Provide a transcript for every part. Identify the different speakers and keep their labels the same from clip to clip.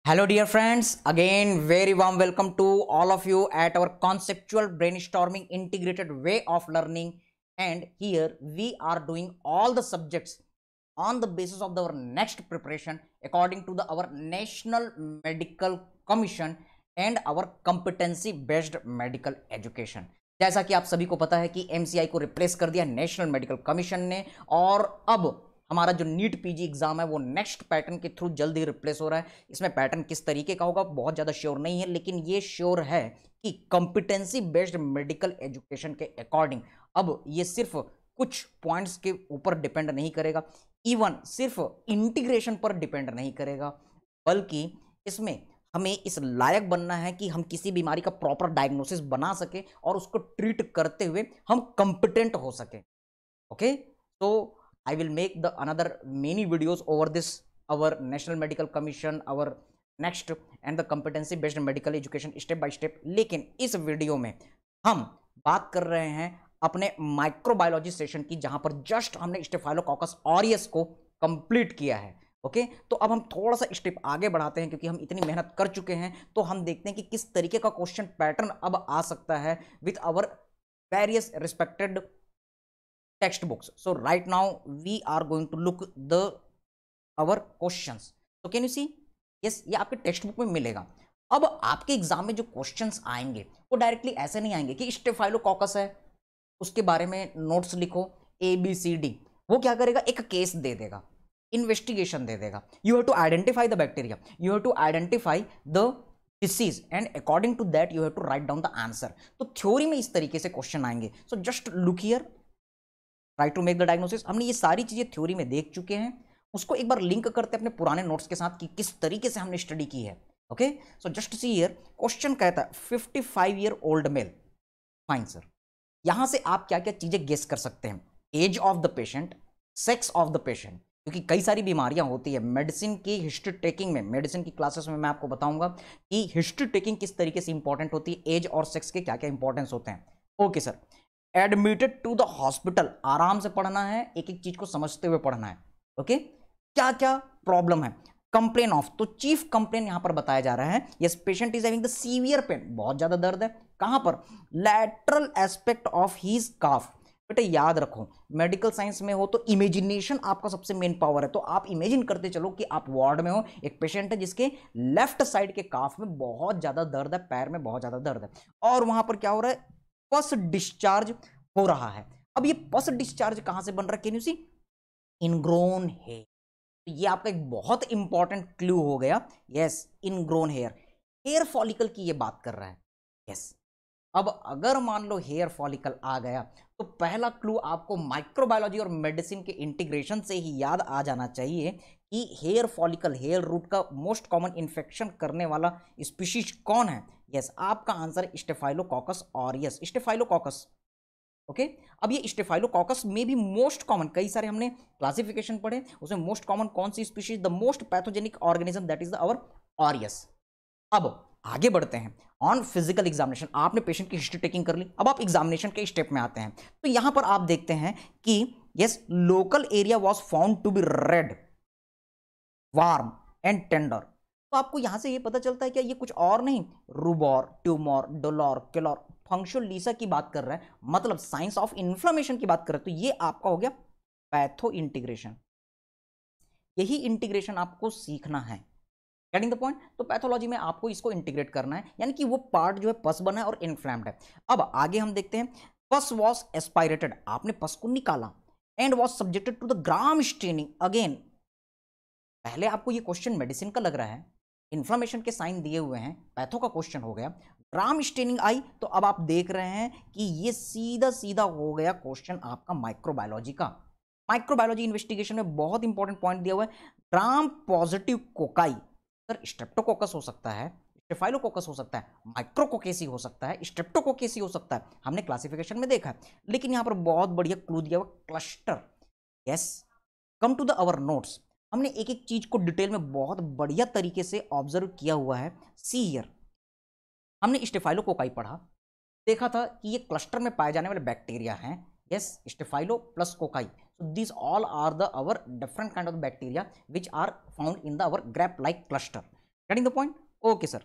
Speaker 1: Hello, dear friends. Again, very warm welcome to all of you at our conceptual brainstorming integrated way of learning. And here we are doing all the subjects on the basis of our next preparation according to our National Medical Commission and our competency based medical education. जैसा कि आप सभी को पता है कि MCI को replace कर दिया नेशनल मेडिकल कमीशन ने, और अब हमारा जो नीट पीजी एग्जाम है वो नेक्स्ट पैटर्न के थ्रू जल्द ही रिप्लेस हो रहा है। इसमें पैटर्न किस तरीके का होगा बहुत ज़्यादा श्योर नहीं है, लेकिन ये श्योर है कि कॉम्पिटेंसी बेस्ड मेडिकल एजुकेशन के अकॉर्डिंग अब ये सिर्फ कुछ पॉइंट्स के ऊपर डिपेंड नहीं करेगा, इवन सिर्फ इंटीग्रेशन पर डिपेंड नहीं करेगा, बल्कि इसमें हमें इस लायक बनना है कि हम किसी बीमारी का प्रॉपर डायग्नोसिस बना सके और उसको ट्रीट करते हुए हम कॉम्पिटेंट हो सके। ओके, तो I will make the another many videos over this our National Medical Commission, our next and the competency based medical education step by step। लेकिन इस वीडियो में हम बात कर रहे हैं अपने माइक्रोबायोलॉजी सेशन की, जहां पर जस्ट हमने स्टेफाइलोकोकस ऑरियस को कंप्लीट किया है। ओके, तो अब हम थोड़ा सा स्टेप आगे बढ़ाते हैं क्योंकि हम इतनी मेहनत कर चुके हैं, तो हम देखते हैं कि किस तरीके का क्वेश्चन पैटर्न अब आ सकता है with our various respected textbooks. So right now we are going to look the our questions. So can you see? Yes, ये आपके टेक्स्ट बुक में मिलेगा। अब आपके एग्जाम में जो क्वेश्चंस आएंगे वो डायरेक्टली ऐसे नहीं आएंगे कि स्टेफाइलोकोकस है उसके बारे में नोट्स लिखो ABCD। वो क्या करेगा, एक केस दे देगा, इन्वेस्टिगेशन दे देगा। You have to identify the bacteria, you have to identify the disease and according to that you have to write down the answer. तो थ्योरी में इस तरीके से क्वेश्चन आएंगे। So just look here, try to make the diagnosis. हमने ये सारी चीजें थ्योरी में देख चुके हैं, उसको एक बार लिंक करते हैं अपने पुराने नोट्स के साथ कि किस तरीके से हमने स्टडी की है। Okay, so just see here, question कहता है 55 year old mail. Fine sir, यहां से आप क्या क्या चीजें गेस कर सकते हैं? Age of the patient, sex of the patient, क्योंकि कई सारी बीमारियां होती है। मेडिसिन की हिस्ट्री टेकिंग में, मेडिसिन की क्लासेस में मैं आपको बताऊंगा कि हिस्ट्री टेकिंग किस तरीके से इंपॉर्टेंट होती है, एज और सेक्स के क्या क्या इंपॉर्टेंस होते हैं। Okay sir, admitted to the hospital, आराम से पढ़ना है, एक एक चीज को समझते हुए पढ़ना है। ओके, क्या क्या प्रॉब्लम है? कंप्लेन ऑफ, तो चीफ कंप्लेन यहां पर बताया जा रहा है, yes patient is having the severe pain, बहुत ज्यादा दर्द है। कहां पर? लैटरल एस्पेक्ट ऑफ हीज काफ। बेटा याद रखो, मेडिकल साइंस में हो तो इमेजिनेशन आपका सबसे मेन पावर है। तो आप इमेजिन करते चलो कि आप वार्ड में हो, एक पेशेंट है जिसके लेफ्ट साइड के काफ में बहुत ज्यादा दर्द है, पैर में बहुत ज्यादा दर्द है, और वहां पर क्या हो रहा है, पस डिस्चार्ज हो रहा है। अब ये पस डिस्चार्ज कहां से बन रहा है? Can you see? Ingrown hair. तो ये आपका एक बहुत इंपॉर्टेंट क्लू हो गया। Yes, ingrown hair, hair follicle की ये बात कर रहा है। यस, अब अगर मान लो हेयर फॉलिकल आ गया तो पहला क्लू आपको माइक्रोबायोलॉजी और मेडिसिन के इंटीग्रेशन से ही याद आ जाना चाहिए कि हेयर फॉलिकल, हेयर रूट का मोस्ट कॉमन इन्फेक्शन करने वाला स्पीशीज कौन है? यस, आपका आंसर है स्टेफाइलोकोकस ऑरियस, स्टेफाइलोकोकस। ओके, अब ये स्टेफाइलोकोकस में भी मोस्ट कॉमन, कई सारे हमने क्लासिफिकेशन पढ़े, उसमें मोस्ट कॉमन कौन सी species, the most pathogenic organism, that is our aureus. अब आगे बढ़ते हैं ऑन फिजिकल एग्जामिनेशन। आपने पेशेंट की हिस्ट्री टेकिंग कर ली, अब आप एग्जामिनेशन के स्टेप में आते हैं। तो यहां पर आप देखते हैं कि yes, local area was found to be red, warm and tender. तो आपको यहां से ये पता चलता है कि ये कुछ और नहीं, रूबोर, ट्यूमोर, डोलोर, किलोर, फंक्शनल लीसा की बात कर रहा है, मतलब साइंस ऑफ इन्फ्लेमेशन की बात कर रहा है। तो ये आपका हो गया पैथो इंटीग्रेशन। यही इंटीग्रेशन आपको सीखना है, गेटिंग द पॉइंट। तो पैथोलॉजी में आपको इसको इंटीग्रेट करना है, यानी कि वो पार्ट जो है पस बना है और इन्फ्लेम्ड है। अब आगे हम देखते हैं, पस वॉज एस्पायरेटेड, आपने पस को निकाला, and was subjected to the gram staining. Again पहले आपको ये क्वेश्चन मेडिसिन का लग रहा है, इन्फ्लेमेशन के साइन दिए हुए हैं, पैथो का क्वेश्चन हो गया, ग्राम स्टेनिंग आई, तो अब आप देख रहे हैं कि ये सीधा सीधा हो गया क्वेश्चन आपका माइक्रोबायोलॉजी का। माइक्रोबायोलॉजी इन्वेस्टिगेशन में बहुत इंपॉर्टेंट पॉइंट दिया हुआ है, gram positive cocci. Sir Streptococcus हो सकता है, स्टेफाइलोकोकस हो सकता है, माइक्रोकोकेसी हो सकता है, स्ट्रेप्टोकोकेसी हो सकता है, हमने क्लासिफिकेशन में देखा है। लेकिन यहां पर बहुत बढ़िया क्लू दिया हुआ, cluster. Yes, come to the our notes, हमने एक एक चीज को डिटेल में बहुत बढ़िया तरीके से ऑब्जर्व किया हुआ है। सी हियर, हमने स्टेफाइलोकोकाई पढ़ा, देखा था कि ये क्लस्टर में पाए जाने वाले बैक्टीरिया हैं। Yes, staphylo plus cocci, so these all are the our different kind of bacteria which are found in the our grape like cluster। Getting the point? Okay sir.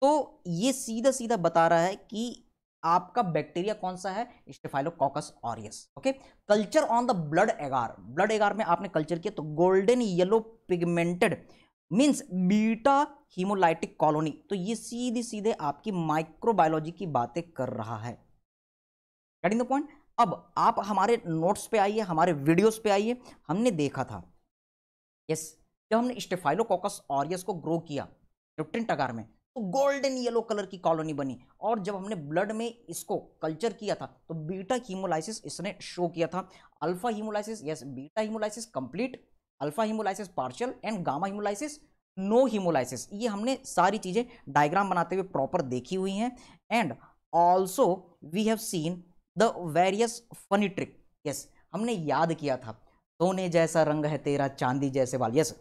Speaker 1: तो ये सीधा सीधा बता रहा है कि आपका बैक्टीरिया कौन सा है, staphylococcus aureus. Okay, culture on the blood एगार, ब्लड एगार में आपने कल्चर किया तो golden yellow pigmented means beta haemolytic colony. तो ये सीधे सीधे आपकी माइक्रोबायोलॉजी की बातें कर रहा है। Getting the point? अब आप हमारे नोट्स पे आइए, हमारे वीडियोस पे आइए। हमने देखा था यस, जब हमने स्टेफाइलोकोकस ऑरियस को ग्रो किया ट्रिप्टिन टगार में तो गोल्डन येलो कलर की कॉलोनी बनी, और जब हमने ब्लड में इसको कल्चर किया था तो बीटा हीमोलाइसिस इसने शो किया था। Alpha haemolysis yes, beta haemolysis complete, alpha haemolysis partial and gamma haemolysis no haemolysis. ये हमने सारी चीजें डायग्राम बनाते हुए प्रॉपर देखी हुई हैं। And also we have seen the various funny trick. Yes, हमने याद किया था सोने जैसा रंग है तेरा चांदी जैसे बाल। यस,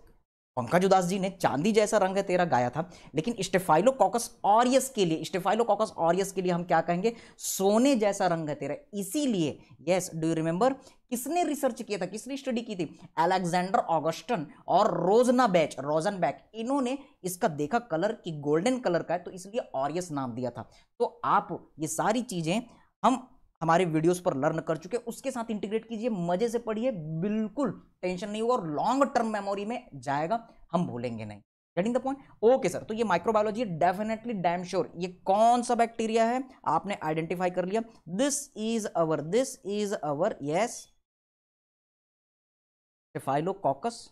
Speaker 1: पंकज उदास जी ने चांदी जैसा रंग है तेरा गाया था, लेकिन स्टेफाइलोकोकस ऑरियस के लिए, स्टेफाइलोकोकस ऑरियस के लिए हम क्या कहेंगे, सोने जैसा रंग है तेरा। इसीलिए यस, डू यू रिमेंबर किसने रिसर्च किया था, किसने स्टडी की थी, अलेक्जेंडर ऑगस्टन और रोजनबैक, इन्होंने इसका देखा कलर की गोल्डन कलर का है तो इसलिए ऑरियस नाम दिया था। तो आप ये सारी चीजें हम हमारे वीडियोस पर लर्न कर चुके, उसके साथ इंटीग्रेट कीजिए, मजे से पढ़िए, बिल्कुल टेंशन नहीं होगा और लॉन्ग टर्म मेमोरी में जाएगा, हम भूलेंगे नहीं। Getting the point? Okay sir. तो ये माइक्रोबायोलॉजी डेफिनेटली डैम श्योर ये कौन सा बैक्टीरिया है आपने आइडेंटिफाई कर लिया। This is our yes staphylococcus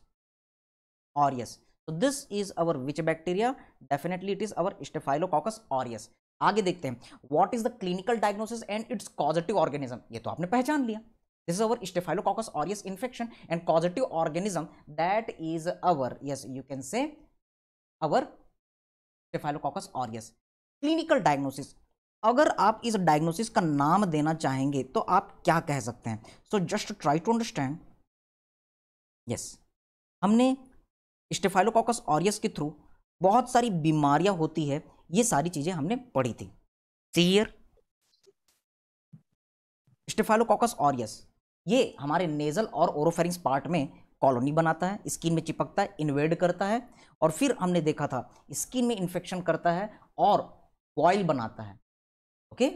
Speaker 1: aureus. तो this is our which bacteria, definitely it is our staphylococcus aureus. आगे देखते हैं what is the clinical diagnosis and its causative organism. ये तो आपने पहचान लिया, this is our staphylococcus aureus infection and causative organism that is our yes you can say our staphylococcus aureus. Clinical diagnosis, अगर आप इस डायग्नोसिस का नाम देना चाहेंगे तो आप क्या कह सकते हैं? So just try to understand. Yes, हमने स्टेफाइलोकोकस ऑरियस के थ्रू बहुत सारी बीमारियां होती है, ये सारी चीजें हमने पढ़ी थी। सीयर स्टेफाइलोकोकस ऑरियस ये हमारे नेजल और ओरोफेरिंग्स पार्ट में कॉलोनी बनाता है, स्किन में चिपकता है, इन्वेड करता है, और फिर हमने देखा था स्किन में इंफेक्शन करता है और बॉयल बनाता है। ओके,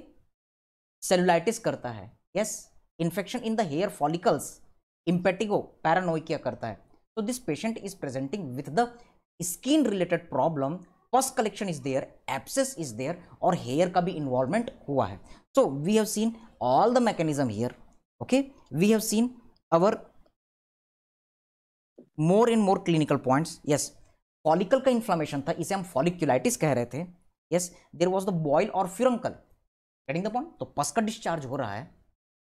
Speaker 1: सेलुलाइटिस करता है, yes, infection in the hair follicles, impetigo paronychia करता है। So this patient is presenting with the skin related problem, pus collection is there, abscess is there, और हेयर का भी इन्वॉल्वमेंट हुआ है। So we have seen all the mechanism here. Okay, we have seen our more and more clinical points. Yes, follicle का inflammation था, इसे हम folliculitis कह रहे थे। Yes, there was the boil और फ्यूरंकल। Getting the point? तो पस का डिस्चार्ज हो रहा है,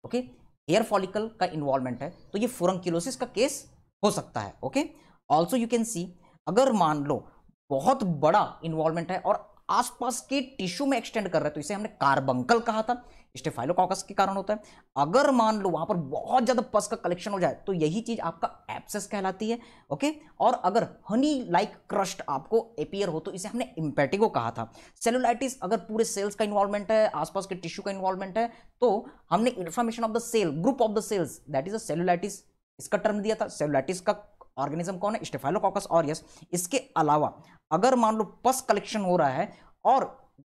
Speaker 1: ओके, हेयर फॉलिकल का इन्वॉल्वमेंट है, तो ये फुरंक्यूलोसिस का केस हो सकता है। ओके, ऑल्सो यू कैन सी अगर मान लो बहुत बड़ा इन्वॉल्वमेंट है और आसपास के टिश्यू में एक्सटेंड कर रहा है तो इसे हमने कार्बंकल कहा था, स्टेफाइलोकोकस के कारण होता है। अगर मान लो वहां पर बहुत ज्यादा पस का कलेक्शन हो जाए तो यही चीज आपका एब्सेस कहलाती है। ओके, और अगर हनी लाइक क्रस्ट आपको अपीयर हो तो इसे हमने इम्पेटिगो कहा था। सेलुलाइटिस अगर पूरे सेल्स का इन्वॉल्वमेंट है, आसपास के टिश्यू का इन्वॉल्वमेंट है, तो हमने inflammation of the cell, group of the cells, that is a cellulitis, इसका टर्म दिया था। सेलुलाइटिस का ऑर्गेनिज्म कौन है? Staphylococcus aureus. इसके अलावा अगर मान लो पस कलेक्शन हो रहा है और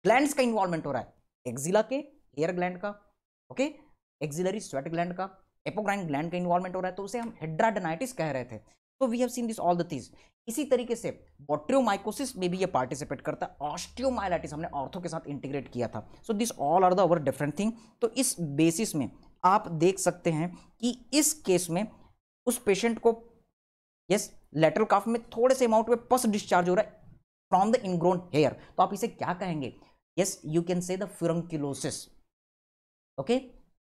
Speaker 1: ग्लैंड्स का इन्वॉल्वमेंट हो रहा है, एक्जिला के हेयर ग्लैंड का, ओके, एक्सिलरी स्वेट ग्लैंड का, एपोक्राइन ग्लैंड का इन्वॉल्वमेंट हो रहा है तो उसे हम हेड्राडेनाइटिस कह रहे थे। तो we have seen this all the things. इसी तरीके से बोट्रियोमाइकोसिस में भी ये पार्टिसिपेट करता है। ऑस्टियोमाइलाइटिस हमने ऑर्थो के साथ इंटीग्रेट किया था। So this all are the our different thing. तो इस बेसिस में आप देख सकते हैं कि इस केस में उस पेशेंट को यस लेटरल काफ में थोड़े से अमाउंट में पस डिस्चार्ज हो रहा है फ्रॉम द इनग्रोन हेयर, तो आप इसे क्या कहेंगे? Yes, you can say the furunculosis. Okay,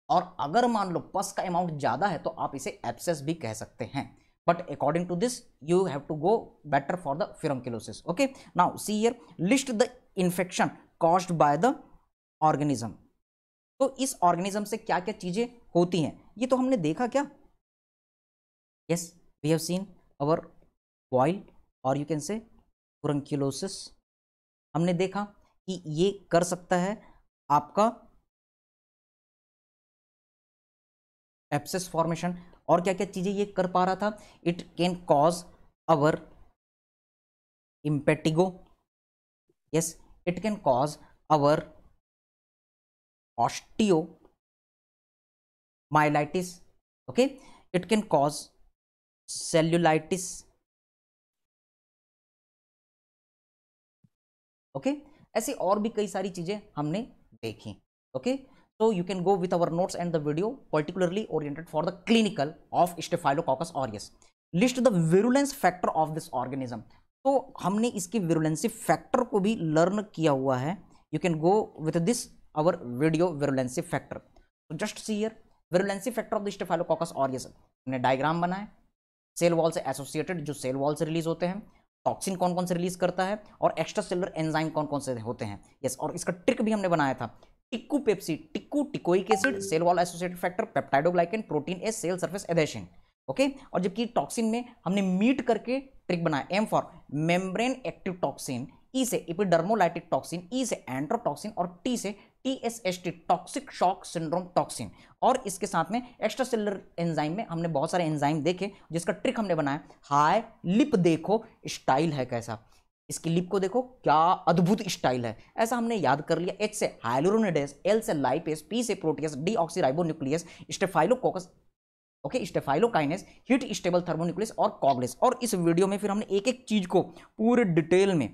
Speaker 1: और अगर मान लो पस का अमाउंट ज्यादा है तो आप इसे एब्सेस भी कह सकते हैं, but according to this you have to go better for the furunculosis. Okay, now see here list the infection caused by the organism. तो इस ऑर्गेनिज्म से क्या क्या चीजें होती हैं ये तो हमने देखा क्या? Yes, we have seen our boil और यू कैन से फ्यूरंक्यूलोसिस। हमने देखा कि ये कर सकता है आपका एब्सेस फॉर्मेशन, और क्या क्या चीजें ये कर पा रहा था? It can cause our impetigo, yes, it can cause our osteomyelitis, okay, it can cause cellulitis, okay ऐसी और भी कई सारी चीजें हमने देखी, okay so you can go with our notes and the video particularly oriented for the clinical of Staphylococcus aureus. List the virulence factor of this organism. तो हमने इसके विरुलेंसी फैक्टर को भी लर्न किया हुआ है. You can go with this our video virulency factor. So just see here virulency factor of the Staphylococcus aureus. हमने diagram बनाया, सेल वॉल से एसोसिएटेड जो सेल वॉल से रिलीज होते हैं, टॉक्सिन कौन कौन से रिलीज करता है और एक्स्ट्रा सेलुलर एंजाइम कौन कौन से होते हैं. यस, और इसका ट्रिक भी हमने बनाया था. टिक्कू पेप्सी, टिक्कू teichoic acid, cell wall associated factor, peptidoglycan, protein A, cell surface adhesion, okay. और जबकि टॉक्सिन में हमने मीट करके ट्रिक बनाया. M for membrane active toxin, E से एपिडर्मोलाइटिक टॉक्सिन, ई से एंट्रोटॉक्सिन और टी से TSHT toxic shock syndrome toxin. और इसके साथ में एक्स्ट्रा सेलुलर एंजाइम में हमने बहुत सारे एंजाइम देखे जिसका ट्रिक हमने बनाया. हाय लिप देखो स्टाइल है कैसा, इसकी लिप को देखो क्या अद्भुत स्टाइल है, ऐसा हमने याद कर लिया. H से हाइलुरोनिडेज, L से लाइपेज, P से protease, deoxyribonuclease, staphylococcus, okay, staphylokinase, heat stable thermonuclease और कॉग्लिस. और इस वीडियो में फिर हमने एक एक चीज को पूरे डिटेल में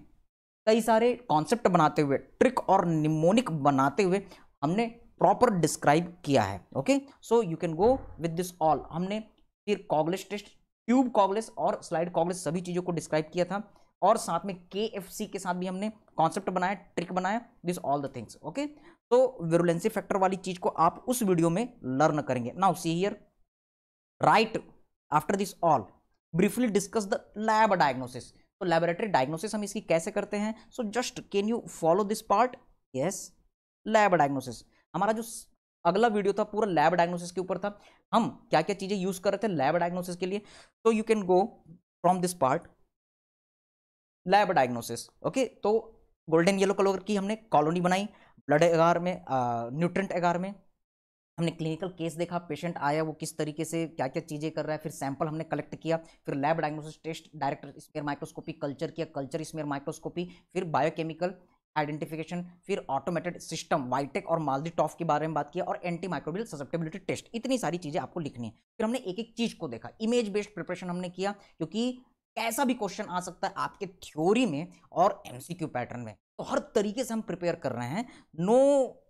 Speaker 1: कई सारे कॉन्सेप्ट बनाते हुए, ट्रिक और निमोनिक बनाते हुए हमने प्रॉपर डिस्क्राइब किया है. Okay, so you can go with this all. हमने फिर कॉग्लिस टेस्ट, ट्यूब कॉग्लिस और स्लाइड कॉग्लिस सभी चीजों को डिस्क्राइब किया था. और साथ में KFC के साथ भी हमने कॉन्सेप्ट बनाया, ट्रिक बनाया, this all the things. Okay, तो विरुलेंसी फैक्टर वाली चीज को आप उस वीडियो में लर्न करेंगे. Now see here, right after this all briefly discuss the lab diagnosis. तो लैबोरेटरी डायग्नोसिस हम इसकी कैसे करते हैं. So just can you follow this part. Yes, lab diagnosis हमारा जो अगला वीडियो था पूरा लैब डायग्नोसिस के ऊपर था. हम क्या क्या चीजें यूज कर रहे थे लैब डायग्नोसिस के लिए. तो you can go from this part lab diagnosis. Okay, तो गोल्डन येलो कलर की हमने कॉलोनी बनाई. ब्लड एगार में, न्यूट्रेंट एगार में हमने क्लिनिकल केस देखा, पेशेंट आया वो किस तरीके से क्या क्या चीज़ें कर रहा है, फिर सैंपल हमने कलेक्ट किया, फिर lab diagnosis test, direct smear microscopy, culture किया, कल्चर स्मीयर माइक्रोस्कोपी, फिर बायोकेमिकल आइडेंटिफिकेशन, फिर ऑटोमेटेड सिस्टम वाइटेक और माल्दी टॉफ के बारे में बात किया, और एंटी माइक्रोबियल ससेप्टेबिलिटी टेस्ट. इतनी सारी चीज़ें आपको लिखनी है. फिर हमने एक एक चीज़ को देखा. इमेज बेस्ड प्रिपरेशन हमने किया क्योंकि कैसा भी क्वेश्चन आ सकता है आपके थ्योरी में और MCQ पैटर्न में, तो हर तरीके से हम प्रिपेयर कर रहे हैं. No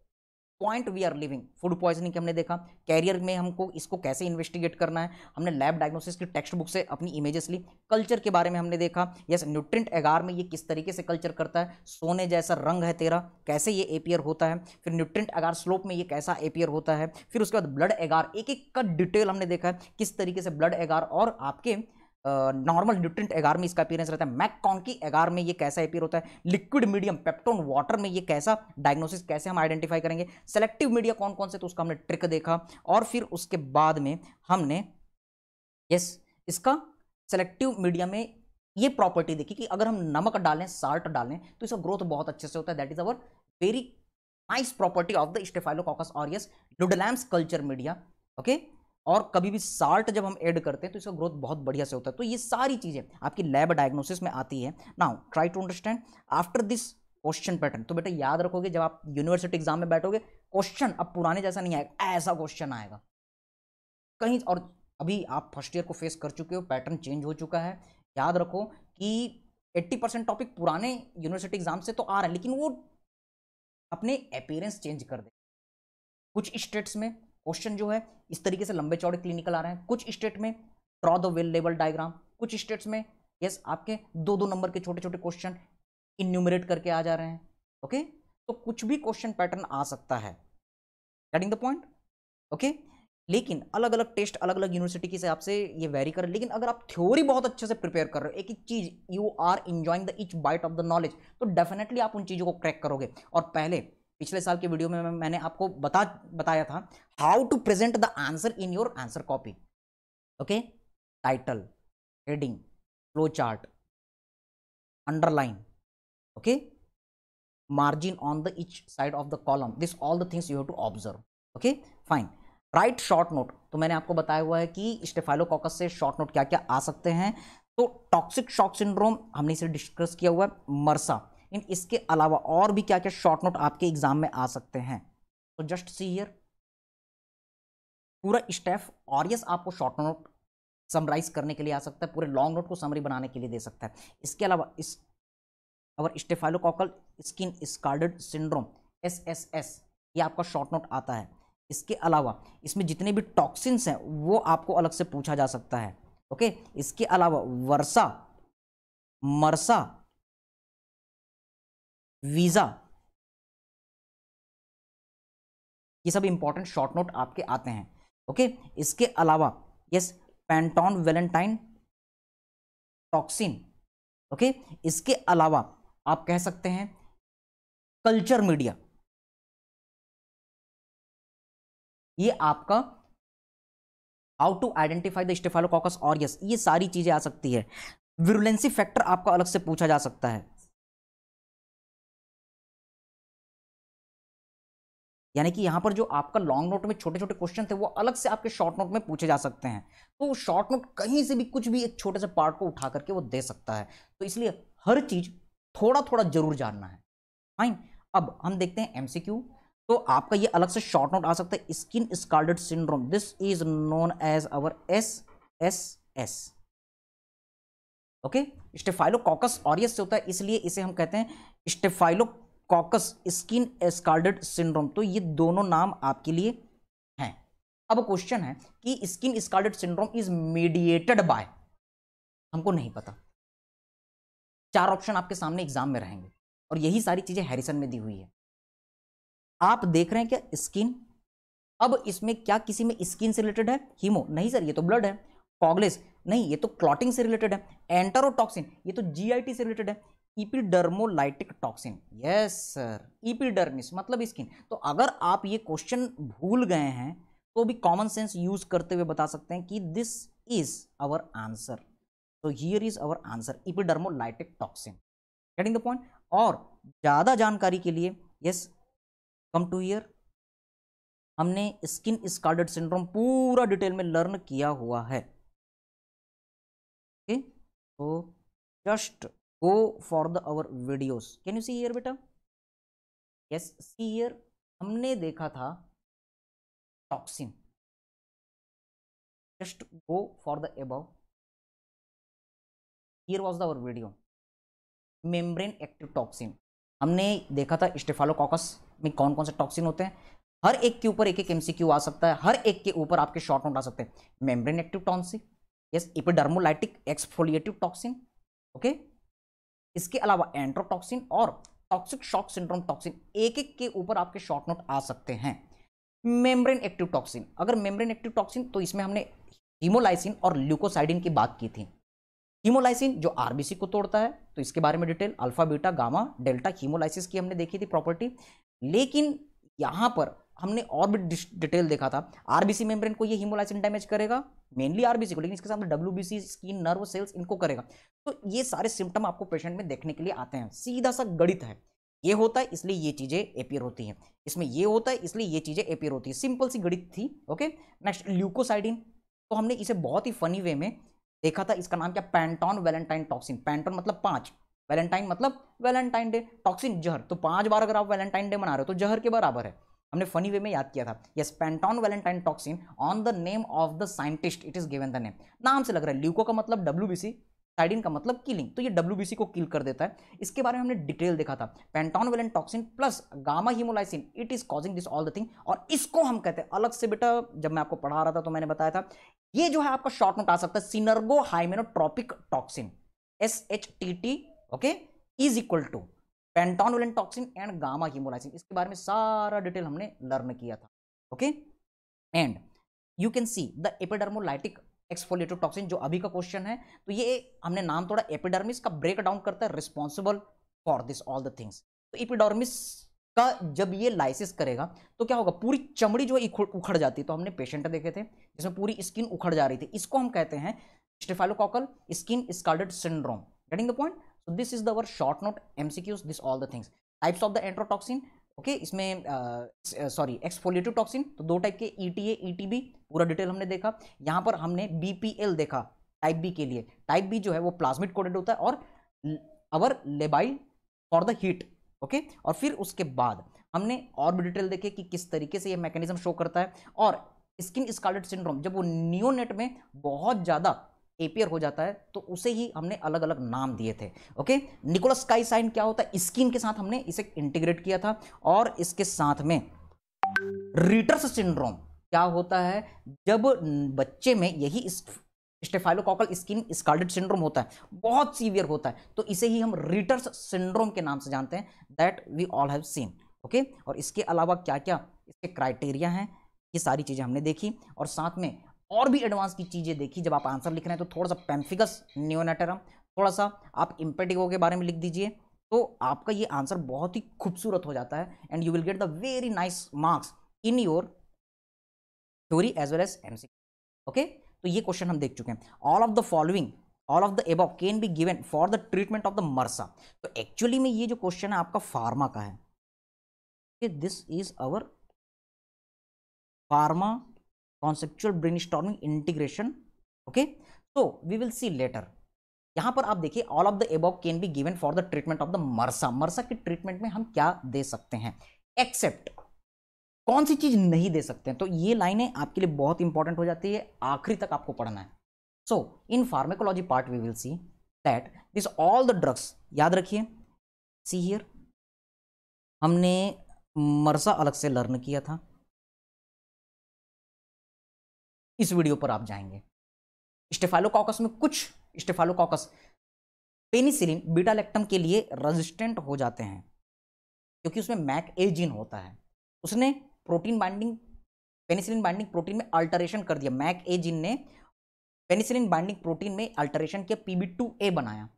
Speaker 1: point we are living. Food poisoning के हमने देखा, कैरियर में हमको इसको कैसे इन्वेस्टिगेट करना है, हमने लैब डायग्नोसिस की टेक्स्ट बुक से अपनी इमेजेस ली. कल्चर के बारे में हमने देखा, यस, न्यूट्रिएंट एगार में ये किस तरीके से कल्चर करता है, सोने जैसा रंग है तेरा, कैसे ये एपियर होता है. फिर न्यूट्रिएंट एगार स्लोप में ये कैसा एपियर होता है. फिर उसके बाद ब्लड एगार, एक एक का डिटेल हमने देखा है किस तरीके से ब्लड एगार और आपके नॉर्मल न्यूट्रिएंट एगार में इसका अपीयरेंस रहता है. मैककॉन्की एगार में ये कैसा अपीयर होता है. लिक्विड मीडियम पेप्टोन वाटर में ये कैसा डायग्नोसिस, कैसे हम आइडेंटिफाई करेंगे. सेलेक्टिव मीडिया कौन कौन से, तो उसका हमने ट्रिक देखा. और फिर उसके बाद में हमने इसका सेलेक्टिव मीडिया में ये प्रॉपर्टी देखी कि अगर हम नमक डालें, साल्ट डालें, तो इसका ग्रोथ बहुत अच्छे से होता है. That is our very nice property of the staphylococcus aureus Ludlam's culture media. Okay, और कभी भी साल्ट जब हम ऐड करते हैं तो इसका ग्रोथ बहुत बढ़िया से होता है. तो ये सारी चीजें आपकी लैब डायग्नोसिस में आती है. Now try to understand after this question pattern. तो बेटा याद रखोगे जब आप यूनिवर्सिटी एग्जाम में बैठोगे, क्वेश्चन अब पुराने जैसा नहीं आएगा, ऐसा क्वेश्चन आएगा कहीं. और अभी आप फर्स्ट ईयर को फेस कर चुके हो, पैटर्न चेंज हो चुका है. याद रखो कि 80% टॉपिक पुराने यूनिवर्सिटी एग्जाम से तो आ रहा है, लेकिन वो अपने अपीयरेंस चेंज कर दे. कुछ स्टेट्स में क्वेश्चन जो है इस तरीके से लंबे चौड़े क्लिनिकल आ रहे हैं, कुछ स्टेट में draw the well level diagram, कुछ स्टेट्स में यस आपके 2-2 नंबर के छोटे छोटे क्वेश्चन इन्यूमरेट करके आ जा रहे हैं. ओके, तो कुछ भी क्वेश्चन पैटर्न आ सकता है. Getting the point. ओके, लेकिन अलग अलग टेस्ट अलग अलग यूनिवर्सिटी के हिसाब से ये वेरी करे. लेकिन अगर आप थ्योरी बहुत अच्छे से प्रिपेयर कर रहे हो, एक एक चीज you are enjoying the each bite of the knowledge, तो डेफिनेटली आप उन चीजों को क्रैक करोगे. और पहले पिछले साल के वीडियो में मैंने आपको बताया था how to present the answer in your answer copy. Okay, title, heading, flow chart, underline, okay, margin on the each side of the column, this all the things you have to observe. okay fine. Right short note. तो मैंने आपको बताया हुआ है कि staphylococcus से short note क्या क्या आ सकते हैं. तो टॉक्सिक शॉक सिंड्रोम हमने इसे डिस्कस किया हुआ है. मर्सा, इन इसके अलावा और भी क्या क्या शॉर्ट नोट आपके एग्जाम में आ सकते हैं, तो जस्ट सी हियर पूरा स्टेफ ऑरियस आपको शॉर्ट नोट समराइज करने के लिए आ सकता है, पूरे लॉन्ग नोट को समरी बनाने के लिए दे सकता है। इसके अलावा इस और staphylococcal skin scalded syndrome SSS ये आपका शॉर्ट नोट आता है। इसके अलावा इसमें जितने भी टॉक्सिन्स हैं वो आपको अलग से पूछा जा सकता है। ओके, इसके अलावा वर्षा, मरसा, वीजा, ये सब इंपॉर्टेंट शॉर्ट नोट आपके आते हैं। ओके, इसके अलावा yes Panton Valentine toxin. Okay, इसके अलावा आप कह सकते हैं कल्चर मीडिया, ये आपका how to identify the staphylococcus aureus, ये सारी चीजें आ सकती है। विरुलेंसी फैक्टर आपका अलग से पूछा जा सकता है, यानी कि यहां पर जो आपका लॉन्ग नोट में छोटे छोटे क्वेश्चन थे वो अलग से आपके शॉर्ट नोट में पूछे जा सकते हैं। तो शॉर्ट नोट कहीं से भी कुछ भी एक छोटे से पार्ट को उठा करके वो दे सकता है, तो इसलिए हर चीज थोड़ा थोड़ा जरूर जानना है। फाइन, अब हम देखते हैं एमसीक्यू। तो आपका ये अलग से शॉर्ट नोट आ सकता है, skin scalded syndrome, this is known as our SSS। Okay, staphylococcus aureus से होता है, इसलिए इसे हम कहते हैं स्टेफाइलोकोकस स्किन स्कार्डेड सिंड्रोम। तो ये दोनों नाम आपके लिए हैं। अब क्वेश्चन है कि skin scalded syndrome is mediated by, हमको नहीं पता। 4 ऑप्शन आपके सामने एग्जाम में रहेंगे और यही सारी चीजें हैरिसन में दी हुई है। आप देख रहे हैं क्या स्किन, अब इसमें क्या किसी में स्किन से रिलेटेड है? हीमो नहीं सर, ये तो ब्लड है। कॉगलेस नहीं, ये तो क्लॉटिंग से रिलेटेड है। एंटेरोटॉक्सिन ये तो GIT से रिलेटेड है। इपिडर्मोलाइटिक टॉक्सिन, यस सर, इपिडर्मिस मतलब स्किन। तो अगर आप ये क्वेश्चन भूल गए हैं तो भी कॉमन सेंस यूज करते हुए बता सकते हैं कि दिस इज आवर आंसर। तो here is our answer, epidermolytic toxin. Getting the point. और ज्यादा जानकारी के लिए यस कम टू हियर, हमने स्किन स्कार्डेड सिंड्रोम पूरा डिटेल में लर्न किया हुआ है। ओके, तो just go for the our videos. Can you see here बेटा? यस, सी हियर, हमने देखा था toxin. Just go for the above, here was the our video membrane active toxin. हमने देखा था स्टेफाइलोकोकस में कौन कौन से टॉक्सिन होते हैं। हर एक के ऊपर एक एक MCQ आ सकता है, हर एक के ऊपर आपके शॉर्ट नोट आ सकते हैं। Membrane active toxin, yes, epidermolytic exfoliative toxin. Okay, इसके अलावा एंट्रोटॉक्सिन और टॉक्सिक शॉक सिंड्रोम टॉक्सिन, एक एक के ऊपर आपके शॉर्ट नोट आ सकते हैं। मेम्ब्रेन एक्टिव टॉक्सिन, अगर मेम्ब्रेन एक्टिव टॉक्सिन तो इसमें हमने हीमोलाइसिन और ल्यूकोसाइडिन की बात की थी। हीमोलाइसिन जो RBC को तोड़ता है, तो इसके बारे में detail alpha beta gamma delta haemolysis की हमने देखी थी प्रॉपर्टी। लेकिन यहां पर हमने और भी डिटेल देखा था, RBC मेम्ब्रेन को ये हीमोलाइसिन डैमेज करेगा, मेनली RBC को, लेकिन इसके साथ WBC स्किन नर्व सेल्स इनको करेगा। तो ये सारे सिम्टम आपको पेशेंट में देखने के लिए आते हैं। सीधा सा गणित है, ये होता है इसलिए ये चीजें अपियर होती हैं, इसमें ये होता है इसलिए ये चीजें अपियर होती है। सिंपल सी गणित थी। ओके, नेक्स्ट ल्यूकोसाइडिन, तो हमने इसे बहुत ही फनी वे में देखा था। इसका नाम क्या? पेंटॉन वैलेंटाइन टॉक्सिन। पेंटॉन मतलब 5, वैलेंटाइन मतलब वैलेंटाइन डे, टॉक्सिन जहर। तो 5 बार अगर आप वैलेंटाइन डे मना रहे हो तो जहर के बराबर है। हमने फनी वे में याद किया था। Yes, Panton Valentine toxin on the name of the scientist it is given the name. नाम से लग रहा है, ल्यूको का मतलब WBC, साइडिन का मतलब किलिंग, तो ये WBC को किल कर देता है। इसके बारे में हमने डिटेल देखा था। Panton Valentine toxin plus gamma haemolysin, it is causing this all the thing. और इसको हम कहते हैं अलग से, बेटा जब मैं आपको पढ़ा रहा था तो मैंने बताया था, ये जो है आपका शॉर्ट नोट आ सकता है synergohymenotropic toxin, SHTT। Okay, is equal to Panton Valentine toxin and gamma haemolysin. इसके बारे में सारा डिटेल हमने लर्न किया था। Okay, and you can see the epidermolytic exfoliative toxin जो अभी का क्वेश्चन है, तो ये हमने नाम थोड़ा एपिडर्मिस का ब्रेक डाउन करता है, responsible for this all the things. तो एपिडर्मिस का जब ये लाइसिस करेगा तो क्या होगा, पूरी चमड़ी जो है उखड़ जाती है। तो हमने पेशेंट देखे थे जिसमें पूरी स्किन उखड़ जा रही थी, इसको हम कहते हैं staphylococcal skin scalded syndrome. Getting the point? So this is the short note MCQs, this all the things. Types of the enterotoxin, okay, इसमें सॉरी एक्सफोलिएटिव टॉक्सिन, तो 2 टाइप के, ETA ETB, पूरा डिटेल हमने देखा। यहां पर हमने BPL देखा टाइप बी के लिए। टाइप बी जो है वो प्लाज्मिड कोडेड होता है और our labile for the heat. Okay, और फिर उसके बाद हमने और भी डिटेल देखे कि किस तरीके से ये मैकेनिज्म शो करता है। और स्किन स्कारलेट सिंड्रोम जब वो नियोनेट में बहुत ज्यादा एपियर हो जाता है तो उसे ही हमने अलग अलग नाम दिए थे। ओके, निकोलस स्काई साइन क्या होता है, स्किन के साथ हमने इसे इंटीग्रेट किया था। और इसके साथ में रीटर्स सिंड्रोम क्या होता है, जब बच्चे में यही स्टेफाइलोकोकल स्किन स्कारलेट सिंड्रोम होता है, बहुत सीवियर होता है, तो इसे ही हम रीटर्स सिंड्रोम के नाम से जानते हैं, that we all have seen. Okay, और इसके अलावा क्या क्या इसके क्राइटेरिया हैं, ये सारी चीजें हमने देखी। और साथ में और भी एडवांस की चीजें देखी। जब आप आंसर लिख रहे हैं तो थोड़ा सा पेम्फिगस नियोनेटरम, थोड़ा सा आप इम्पेटिगो के बारे में लिख दीजिए, तो आपका ये आंसर बहुत ही खूबसूरत हो जाता है and you will get the very nice marks in your theory as well as MCQ. Okay, तो ये क्वेश्चन हम देख चुके हैं। All of the following, all of the above can be given for the treatment of the MRSA. तो actually में ये जो क्वेश्चन है आपका फार्मा का है, this is our pharma conceptual brainstorming integration. Okay, so we will see later. यहां पर आप देखिए, all of the above can be given for the treatment of the MRSA. MRSA के ट्रीटमेंट में हम क्या दे सकते हैं, एक्सेप्ट कौन सी चीज नहीं दे सकते हैं। तो ये लाइनें आपके लिए बहुत इंपॉर्टेंट हो जाती है, आखिरी तक आपको पढ़ना है। So in pharmacology part we will see that this all the drugs, याद रखिए, सी हियर हमने मर्सा अलग से लर्न किया था, इस वीडियो पर आप जाएंगे। स्टेफाइलोकोकस में कुछ स्टेफाइलोकोकस पेनिसिलिन बीटा लैक्टम के लिए रेजिस्टेंट हो जाते हैं क्योंकि उसमें मैक ए जीन होता है, उसने protein binding, penicillin binding protein में अल्टरेशन कर दिया। मैक ए जीन ने पेनिसिलिन बाइंडिंग प्रोटीन में अल्टरेशन किया, PB2A बनाया,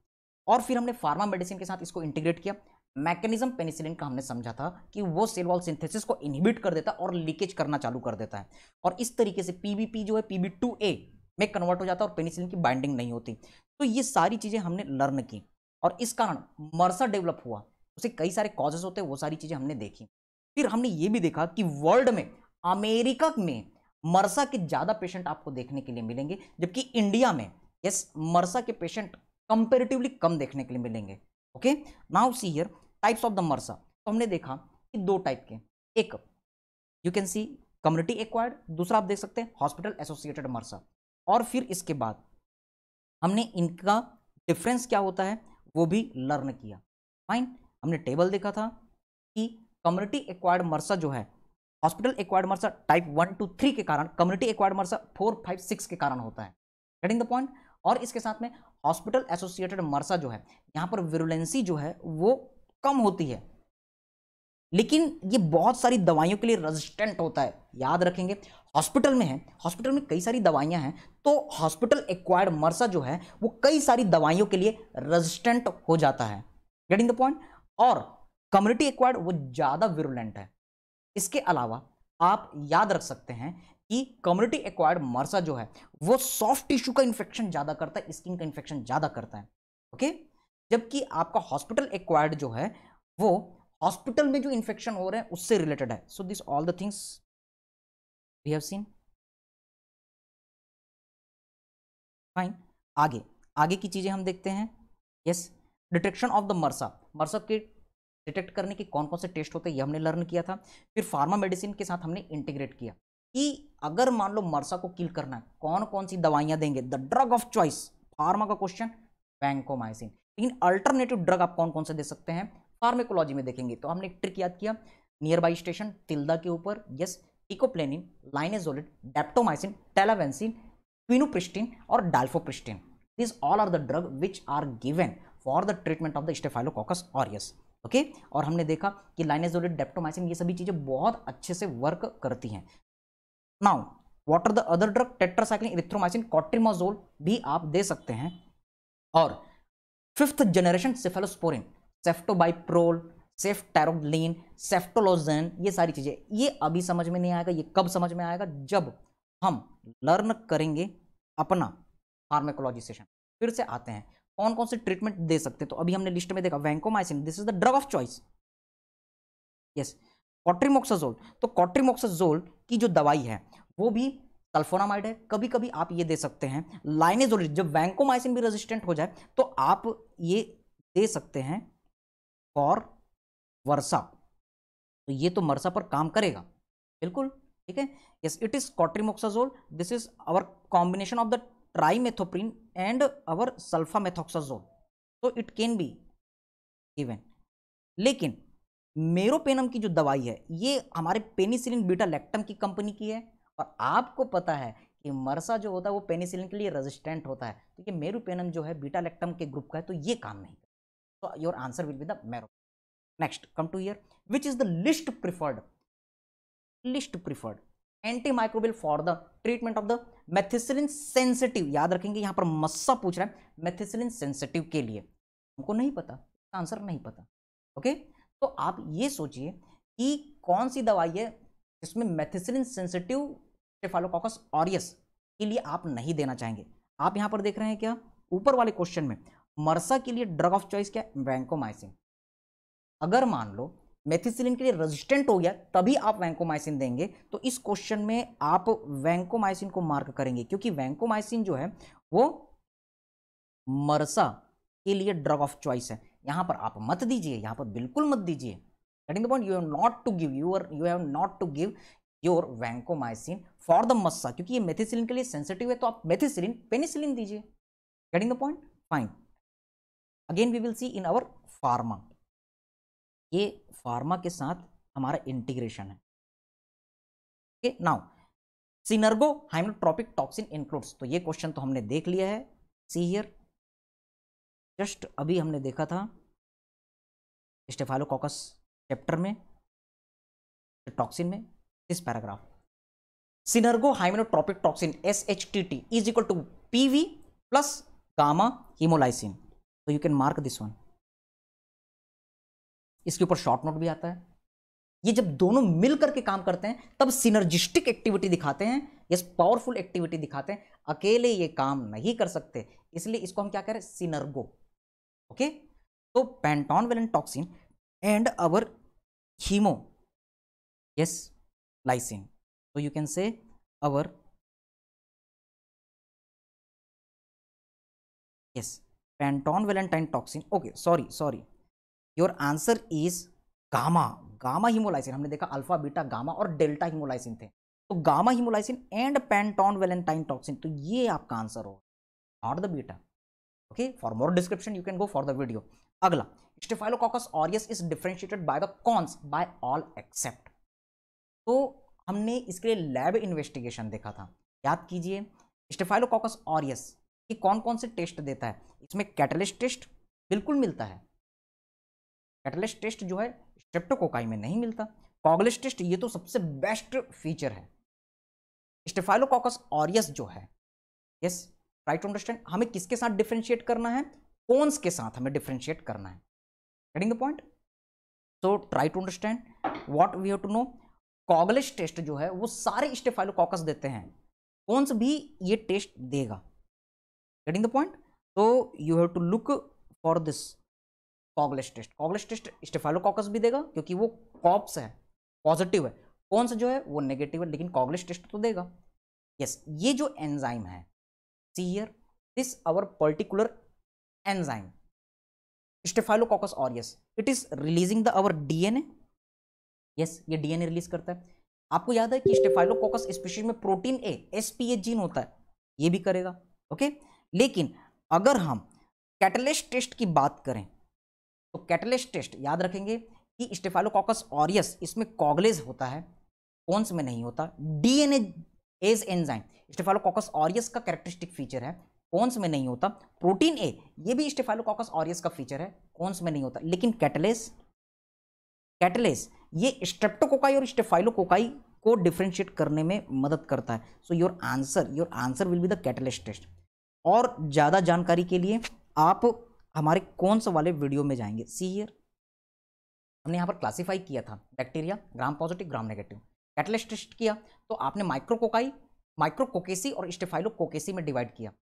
Speaker 1: और फिर हमने फार्मा मेडिसिन के साथ इसको इंटीग्रेट किया। मैकेनिज्म पेनिसिलिन का हमने समझा था कि वो सेल वॉल सिंथेसिस को इनहिबिट कर देता है और लीकेज करना चालू कर देता है, और इस तरीके से PBP जो है PB2A में कन्वर्ट हो जाता है और पेनिसिलिन की बाइंडिंग नहीं होती। तो ये सारी चीजें हमने लर्न की और इस कारण मर्सा डेवलप हुआ। उसे कई सारे कॉजेस होते हैं, वो सारी चीजें हमने देखी। फिर हमने ये भी देखा कि वर्ल्ड में, अमेरिका में मर्सा के ज्यादा पेशेंट आपको देखने के लिए मिलेंगे, जबकि इंडिया में यस मर्सा के पेशेंट कंपेरेटिवली कम देखने के लिए मिलेंगे। Okay, now see here types of the MRSA. तो हमने देखा कि दो टाइप के, एक you can see community acquired, दूसरा आप देख सकते हैं हॉस्पिटल एसोसिएटेड मर्सा। और फिर इसके बाद हमने इनका डिफरेंस क्या होता है वो भी लर्न किया। फाइन, हमने टेबल देखा था कि कम्युनिटी एक्वायर्ड मर्सा जो है, हॉस्पिटल एक्वायर्ड मर्सा टाइप 1 to 3 के कारण, कम्युनिटी एक्वायर्ड मर्सा 4, 5, 6 के कारण होता है। Getting the point. और इसके साथ में हॉस्पिटल एसोसिएटेड मर्सा जो है, यहां पर विरुलेंसी जो है वो कम होती है, लेकिन ये बहुत सारी दवाइयों के लिए रेजिस्टेंट होता है। याद रखेंगे, हॉस्पिटल में है, हॉस्पिटल में कई सारी दवाइयां हैं, तो हॉस्पिटल एक्वायर्ड मर्सा जो है वो कई सारी दवाइयों के लिए रेजिस्टेंट हो जाता है। Getting the point. और कम्युनिटी एक्वायर्ड वो ज्यादा विरुलेंट है। इसके अलावा आप याद रख सकते हैं कि कम्युनिटी एक्वायर्ड मर्सा जो है वो सॉफ्ट टिश्यू का इंफेक्शन ज्यादा करता है, स्किन का इंफेक्शन ज्यादा करता है। ओके, जबकि आपका हॉस्पिटल एक्वायर्ड जो है वो हॉस्पिटल में जो इंफेक्शन हो रहे हैं उससे रिलेटेड है। So this all the things we have seen. Fine, आगे आगे की चीजें हम देखते हैं। Yes, detection of the MRSA. MRSA के डिटेक्ट करने के कौन कौन से टेस्ट होते हैं ये हमने लर्न किया था। फिर फार्मा मेडिसिन के साथ हमने इंटीग्रेट किया कि अगर मान लो मर्सा को किल करना है, कौन कौन सी दवाइयां देंगे, the drug of choice, pharma का क्वेश्चन वैंकोमाइसिन। लेकिन अल्टरनेटिव ड्रग आप कौन कौन से दे सकते हैं फार्मेकोलॉजी में देखेंगे। तो हमने एक ट्रिक याद किया, नियर बाई स्टेशन तिल्दा के ऊपर, यस, इकोप्लेनिन, लाइनेजोलिड, डेप्टोमाइसिन, टेलावेंसिन, क्विनोप्रिस्टिन और dalfopristin. This all are the drug which are given for the treatment of the staphylococcus aureus. Okay, और हमने देखा कि लाइनेजोलिड, डेप्टोमाइसिन, ये सभी चीजें बहुत अच्छे से वर्क करती हैं। Now what are the other drug, tetracycline, erythromycin, cotrimoxazole भी आप दे सकते हैं। और 5th जनरेशन सेफेलोस्पोरिन, सेफ्टोबाइप्रोल, सेफ्टेरोलिन, सेफ्टोलोजेन, ये सारी चीजें, ये अभी समझ में नहीं आएगा। ये कब समझ में आएगा, जब हम लर्न करेंगे अपना फार्मेकोलॉजी सेशन। फिर से आते हैं कौन कौन से ट्रीटमेंट दे सकते हैं। तो अभी हमने लिस्ट में देखा vancomycin, this is the drug of choice. Yes, cotrimoxazole, तो कॉट्रिमोक्साजोल की जो दवाई है वो भी सल्फोनामाइड है। कभी कभी आप ये दे सकते हैं लाइनेजोलिड, जब वैंकोमाइसिन भी रेजिस्टेंट हो जाए तो आप ये दे सकते हैं फॉर वर्सा, तो ये तो मरसा पर काम करेगा बिल्कुल, ठीक है। Yes, it is cotrimoxazole, this is our combination of the trimethoprim and our sulfamethoxazole, तो इट कैन बी गिवन। लेकिन मेरोपेनम की जो दवाई है ये हमारे पेनिसिलिन बीटा लैक्टम की कंपनी की है, और आपको पता है कि मरसा जो होता है वो पेनिसिलिन के लिए रेजिस्टेंट होता है, तो ये मेरोपेनम जो है बीटा लैक्टम के ग्रुप का है, तो ये काम नहीं करता। तो your answer will be the mero. Next come to here, which is the least preferred antimicrobial for the treatment of the methicillin sensitive. याद रखेंगे यहां पर मस्सा पूछ रहा है मेथिसिलिन सेंसिटिव के लिए, हमको नहीं पता, आंसर नहीं पता, ओके। तो आप ये सोचिए कि कौन सी दवाई है जिसमें मेथिसिलिन सेंसिटिव स्टेफाइलोकोकस ऑरियस के लिए आप नहीं देना चाहेंगे। आप यहां पर देख रहे हैं क्या, ऊपर वाले क्वेश्चन में मरसा के लिए ड्रग ऑफ चॉइस क्या है, वैंकोमाइसिन। अगर मान लो मेथिसिलिन के लिए रेजिस्टेंट हो गया तभी आप वैंकोमाइसिन देंगे, तो इस क्वेश्चन में आप वैंकोमाइसिन को मार्क करेंगे, क्योंकि वैंकोमाइसिन जो है वो मरसा के लिए ड्रग ऑफ चॉइस है। यहां पर आप मत दीजिए, यहां पर बिल्कुल मत दीजिए। Getting the point, you have not to give your vancomycin for the MSSA, क्योंकि ये मेथिसिलिन के लिए सेंसिटिव है, तो आप मेथिसिलिन पेनिसिलिन दीजिए। Getting the point, fine. Again we will see in our pharma, ये फार्मा के साथ हमारा इंटीग्रेशन है, okay. Now synergohymenotropic toxin includes, तो ये क्वेश्चन तो हमने देख लिया है, सी हियर, जस्ट अभी हमने देखा था स्टेफाइलोकोकस चैप्टर में, टॉक्सिन में, इस paragraph. Synergohymenotropic toxin SHTT is equal to PV plus gamma haemolysin, तो you can mark this one. इसके ऊपर शॉर्ट नोट भी आता है। ये जब दोनों मिलकर के काम करते हैं तब सिनर्जिस्टिक एक्टिविटी दिखाते हैं, यस पावरफुल एक्टिविटी दिखाते हैं, अकेले ये काम नहीं कर सकते, इसलिए इसको हम क्या कह रहे हैं, सिनर्गो, ओके। तो Panton Valentine toxin and our haemo, yes lysin, तो you can say our, yes Panton Valentine toxin, okay, sorry your answer is gamma haemolysin. हमने देखा अल्फा बीटा गामा और डेल्टा हीमोलाइसिन थे, तो gamma haemolysin and Panton Valentine toxin, तो ये आपका answer होगा, not the beta, okay. For more description you can go for the video. अगला, Staphylococcus aureus is differentiated by the CoNS by all accept, तो हमने इसके लिए लैब इन्वेस्टिगेशन देखा था, याद कीजिए। स्टेफाइलोकोकस ऑरियस ये कौन कौन से टेस्ट देता है, इसमें कैटलिस्ट टेस्ट बिल्कुल मिलता है, कैटलिस्ट टेस्ट जो है स्ट्रेप्टोकोकाई में नहीं मिलता, कॉगलिस्ट टेस्ट ये तो सबसे बेस्ट फीचर है। स्टेफाइलोकोकस ऑरियस जो है, यस ट्राई टू अंडरस्टैंड, हमें किसके साथ डिफरेंशिएट करना है, कॉन्स के साथ हमें डिफरेंशिएट करना है, getting the point. So try to understand what we have to know. Coagulase test जो है वो सारे स्टेफाइलोकोकस देते हैं, कॉन्स भी ये टेस्ट देगा, गेटिंग द पॉइंट। तो you have to look for this coagulase test. Coagulase test Staphylococcus भी देगा क्योंकि वो कॉप्स है, पॉजिटिव है, कॉन्स जो है वो नेगेटिव है, लेकिन कॉगलिस्ट टेस्ट तो देगा। यस, ये जो एंजाइम है, see here this our particular enzyme staphylococcus aureus, it is releasing the our DNA, yes ये DNA रिलीज करता है। आपको याद है कि स्टेफाइलोकोकस स्पीशीज में प्रोटीन A SPA जीन होता है, ये भी करेगा, ओके। लेकिन अगर हम कैटलिस्ट टेस्ट की बात करें तो कैटलिस्ट टेस्ट याद रखेंगे कि स्टेफाइलोकोकस ऑरियस इसमें कॉगलेज होता है, कॉन्स में नहीं होता। DNA as enzyme staphylococcus aureus का कैरेक्टरिस्टिक फीचर है, कॉन्स में नहीं होता। प्रोटीन A ये भी स्टेफाइलोकोकस ऑरियस का फीचर है, कॉन्स में नहीं होता। लेकिन कैटलेस ये स्ट्रेप्टोकोकाई और स्टेफाइलोकोकाई को डिफरेंशिएट करने में मदद करता है। So your answer will be the catalyst test. और ज़्यादा जानकारी के लिए आप हमारे कौन सा वाले वीडियो में जाएंगे, सी हियर हमने यहाँ पर क्लासीफाई किया था bacteria gram positive gram negative, catalyst test किया तो आपने माइक्रोकोकेसी और स्टेफाइलोकोकेसी में डिवाइड किया।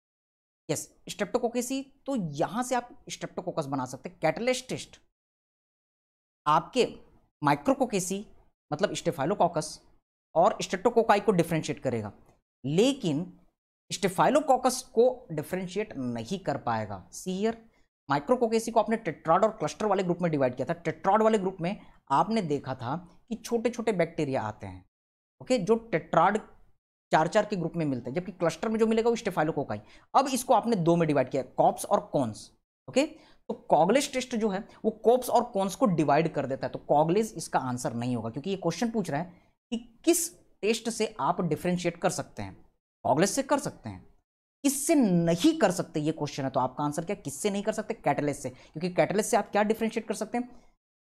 Speaker 1: यस, स्ट्रेप्टोकोकेसी तो यहाँ से आप स्ट्रेप्टोकोकस बना सकते हैं। कैटलिस्ट टेस्ट आपके माइक्रोकोकेसी मतलब स्टेफाइलोकोकस और स्ट्रेप्टोकोकाई को डिफरेंशिएट करेगा, लेकिन स्टेफाइलोकोकस को डिफरेंशिएट नहीं कर पाएगा। सी हियर माइक्रोकोकेसी को आपने टेट्राड और क्लस्टर वाले ग्रुप में डिवाइड किया था। टेट्राड वाले ग्रुप में आपने देखा था कि छोटे छोटे बैक्टीरिया आते हैं, ओके, जो टेट्राड 4-4 के ग्रुप में मिलते हैं, जबकि क्लस्टर में जो मिलेगा वो स्टेफाइलोकोकाई। अब इसको आपने दो में डिवाइड किया, कॉप्स और कॉन्स, ओके। तो कॉगलेस टेस्ट जो है वो कॉप्स और कॉन्स को डिवाइड कर देता है, तो कॉगलेस इसका आंसर नहीं होगा, क्योंकि ये क्वेश्चन पूछ रहा है कि किस टेस्ट से आप डिफरेंशिएट कर सकते हैं। कॉगलेस से कर सकते हैं, किससे नहीं कर सकते, ये क्वेश्चन है। तो आपका आंसर क्या, किससे नहीं कर सकते, कैटलिस्ट से, क्योंकि कैटलिस्ट से आप क्या डिफरेंशिएट कर सकते हैं,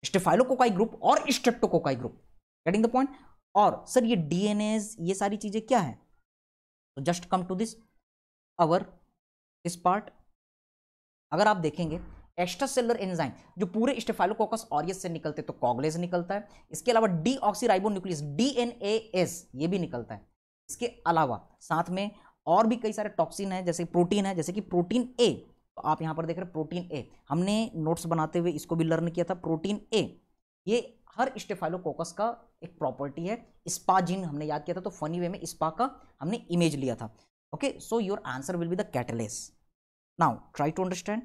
Speaker 1: स्टेफाइलोकोकाई ग्रुप और streptococci group. Getting the point. और सर ये डीएनएज ये सारी चीजें क्या है, तो just come to this our this part. अगर आप देखेंगे एक्स्ट्रा सेलुलर एंजाइम जो पूरे स्टेफाइलोकोकस ऑरियस से निकलते तो कॉगलेज निकलता है। इसके अलावा डीऑक्सीराइबोन्यूक्लियस डीएनएएस ये भी निकलता है। इसके अलावा साथ में और भी कई सारे टॉक्सिन है, जैसे प्रोटीन है, जैसे कि प्रोटीन ए। तो आप यहां पर देख रहे हैं प्रोटीन ए, हमने नोट्स बनाते हुए इसको भी लर्न किया था। प्रोटीन ए ये हर स्टेफाइलोकोकस का एक प्रॉपर्टी है। स्पा जीन हमने याद किया था, तो फनी वे में स्पा का हमने इमेज लिया था। Okay, so your answer will be the catalase. Now try to understand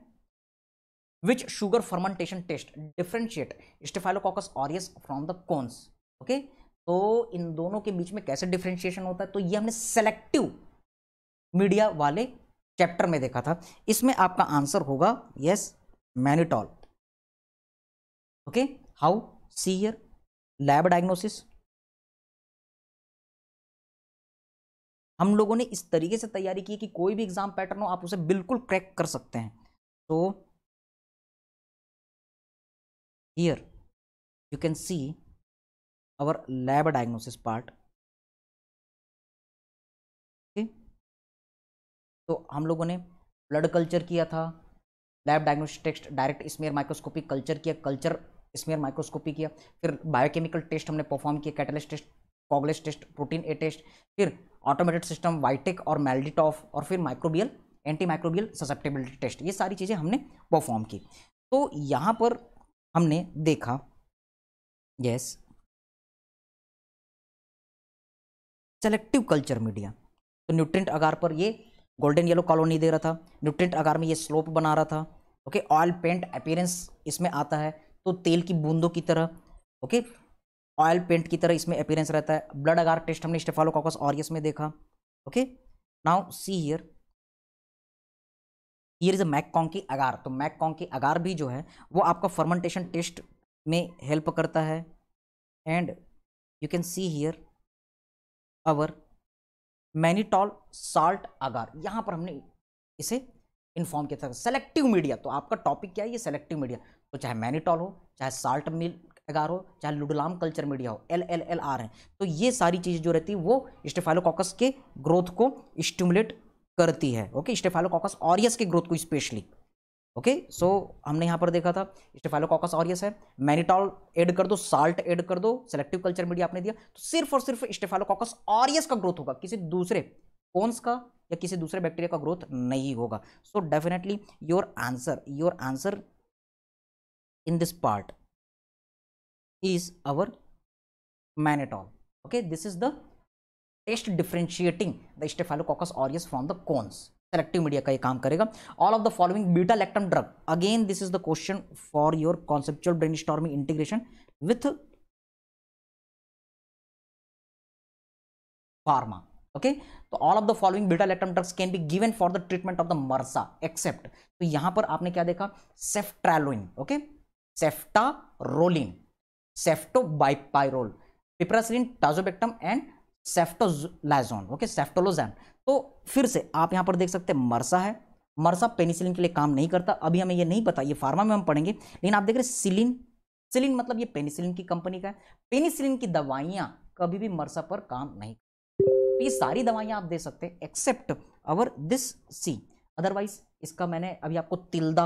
Speaker 1: which sugar fermentation test differentiate staphylococcus aureus from the cones। Okay, तो इन दोनों के बीच में कैसे डिफरेंशिएशन होता है, तो ये हमने सेलेक्टिव मीडिया वाले चैप्टर में देखा था। इसमें आपका आंसर होगा yes mannitol. Okay, how, see here lab diagnosis हम लोगों ने इस तरीके से तैयारी की कि कोई भी एग्जाम पैटर्न हो आप उसे बिल्कुल क्रैक कर सकते हैं। तो here you can see our lab diagnosis part। okay? तो हम लोगों ने ब्लड कल्चर किया था, lab diagnostic test, direct smear microscopy culture किया, कल्चर स्मीयर माइक्रोस्कोपी किया, फिर बायोकेमिकल टेस्ट हमने परफॉर्म किया, catalase test, coagulase test, protein A test, फिर ऑटोमेटेड सिस्टम वाइटेक और मेल्डिटॉफ, और फिर microbial antimicrobial susceptibility test. ये सारी चीज़ें हमने परफॉर्म की। तो यहाँ पर हमने देखा यस सेलेक्टिव कल्चर मीडिया। तो न्यूट्रिएंट अगार पर ये गोल्डन येलो कॉलोनी दे रहा था, न्यूट्रिएंट अगार में ये स्लोप बना रहा था। ओके, ऑयल पेंट अपीयरेंस इसमें आता है, तो तेल की बूंदों की तरह, ओके, ऑयल पेंट की तरह इसमें अपीयरेंस रहता है। ब्लड अगार टेस्ट हमने स्टेफाइलोकोकस ऑरियस में देखा। Okay, now see here is a MacConkey agar. तो मैककॉन्की अगार भी जो है वो आपका फर्मेंटेशन टेस्ट में हेल्प करता है। And you can see here our mannitol salt agar, यहां पर हमने इसे इन्फॉर्म किया था। सेलेक्टिव मीडिया, तो आपका टॉपिक क्या है, ये सेलेक्टिव मीडिया। तो चाहे मैनिटॉल हो, चाहे साल्ट मिल अगार हो, चाहे लुडलाम कल्चर मीडिया हो, LLLR है, तो ये सारी चीजें जो रहती है वो स्टेफाइलोकोकस के ग्रोथ को स्टिमुलेट करती है। ओके, स्टेफाइलोकोकस ऑरियस के ग्रोथ को स्पेशली। ओके, सो हमने यहाँ पर देखा था स्टेफाइलोकोकस ऑरियस है, मैनिटॉल ऐड कर दो, साल्ट ऐड कर दो, सेलेक्टिव कल्चर मीडिया आपने दिया, तो सिर्फ और सिर्फ स्टेफाइलोकोकस ऑरियस का ग्रोथ होगा, किसी दूसरे कौन का या किसी दूसरे बैक्टीरिया का ग्रोथ नहीं होगा। So definitely your answer in this part is our mannitol. Okay, this is the test differentiating the staphylococcus aureus from the CoNS. Selective media का ये काम करेगा। All of the following beta lactam drug, again this is the question for your conceptual brainstorming integration with pharma. Okay, तो all of the following beta lactam drugs can be given for the treatment of the MRSA accept. तो यहां पर आपने क्या देखा, सेफ्ट्रालोइन, okay, सेफ्टारोलिन, सेफ्टोबाइपाइरोल, piperacillin, टाजोबेक्टम and सेफ्टोलाजोन, okay, सेफ्टोलोजैन। तो फिर से आप यहां पर देख सकते हैं मर्सा है, मर्सा पेनिसिलिन के लिए काम नहीं करता, अभी हमें ये नहीं पता, ये फार्मा में हम पढ़ेंगे। लेकिन आप देख रहे सिलिन, सिलिन मतलब ये पेनिसिलिन की कंपनी का है। पेनिसिलिन की दवाइयां कभी भी मर्सा पर काम नहीं, तो ये सारी दवाइयां आप दे सकते हैं except our this C. Otherwise इसका मैंने अभी आपको तिल्दा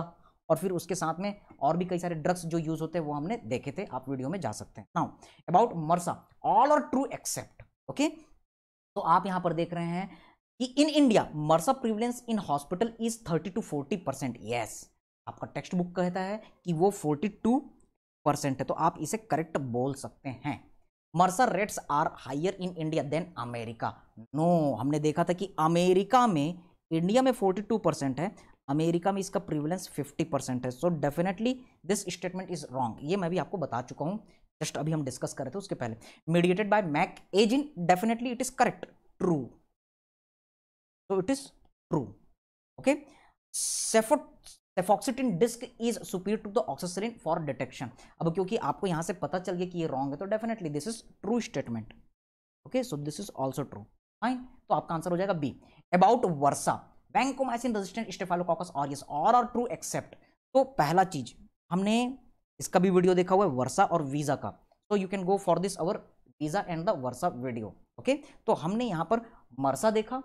Speaker 1: और फिर उसके साथ में और भी कई सारे ड्रग्स जो यूज होते हैं वो हमने देखे थे, आप वीडियो में जा सकते हैं। Now about MRSA, all are true except, okay, तो आप यहां पर देख रहे हैं कि in India MRSA prevalence in hospital is 30 to 40%। Yes, आपका टेक्स्ट बुक कहता है कि वो 42% है, तो आप इसे करेक्ट बोल सकते हैं। MRSA rates are higher in India than America. No, हमने देखा था कि अमेरिका में, इंडिया में 42% है, अमेरिका में इसका प्रिवलेंस 50% है। So definitely this statement is wrong. ये मैं भी आपको बता चुका हूं, जस्ट अभी हम डिस्कस कर रहे थे उसके पहले। Mediated by mec A gene, definitely it is correct, true. So it is true. Okay, cefoxitin disc is superior to the oxacillin for detection. अब क्योंकि आपको यहां से पता चल गया कि ये रॉन्ग है, तो definitely this is true statement. Okay, so this is also true. Fine, तो आपका आंसर हो जाएगा B. About VRSA, vancomycin resistant staphylococcus aureus, all are true except. तो पहला चीज, हमने इसका भी वीडियो देखा हुआ है वर्सा और वीजा का, तो you can go for this our visa and the versa video. Okay, तो हमने यहां पर मरसा देखा,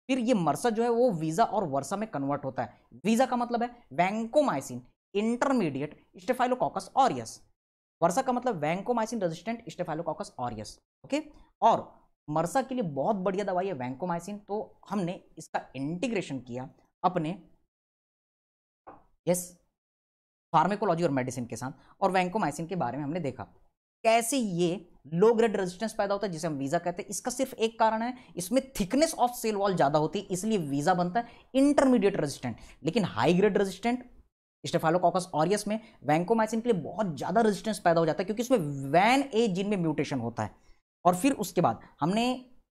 Speaker 1: फिर ये मरसा जो है वो वीजा और वर्सा में कन्वर्ट होता है। वीजा का मतलब है वैंकोमाइसिन इंटरमीडिएट स्टेफाइलोकोकस ऑरियस, वर्सा का मतलब vancomycin resistant staphylococcus aureus. Okay, और मरसा के लिए बहुत बढ़िया दवाई है वैंकोमाइसिन, तो हमने इसका इंटीग्रेशन किया अपने यस फार्मेकोलॉजी और मेडिसिन के साथ, और वैंकोमाइसिन के बारे में हमने देखा कैसे ये लो ग्रेड रेजिस्टेंस पैदा होता है जिसे हम वीजा कहते हैं। इसका सिर्फ एक कारण है, इसमें थिकनेस ऑफ सेल वॉल ज्यादा होती है, इसलिए वीजा बनता है इंटरमीडिएट रेजिस्टेंट। लेकिन high grade resistant staphylococcus aureus में वैंकोमाइसिन के लिए बहुत ज्यादा रेजिस्टेंस पैदा हो जाता है, क्योंकि इसमें वैन ए जीन में म्यूटेशन होता है। और फिर उसके बाद हमने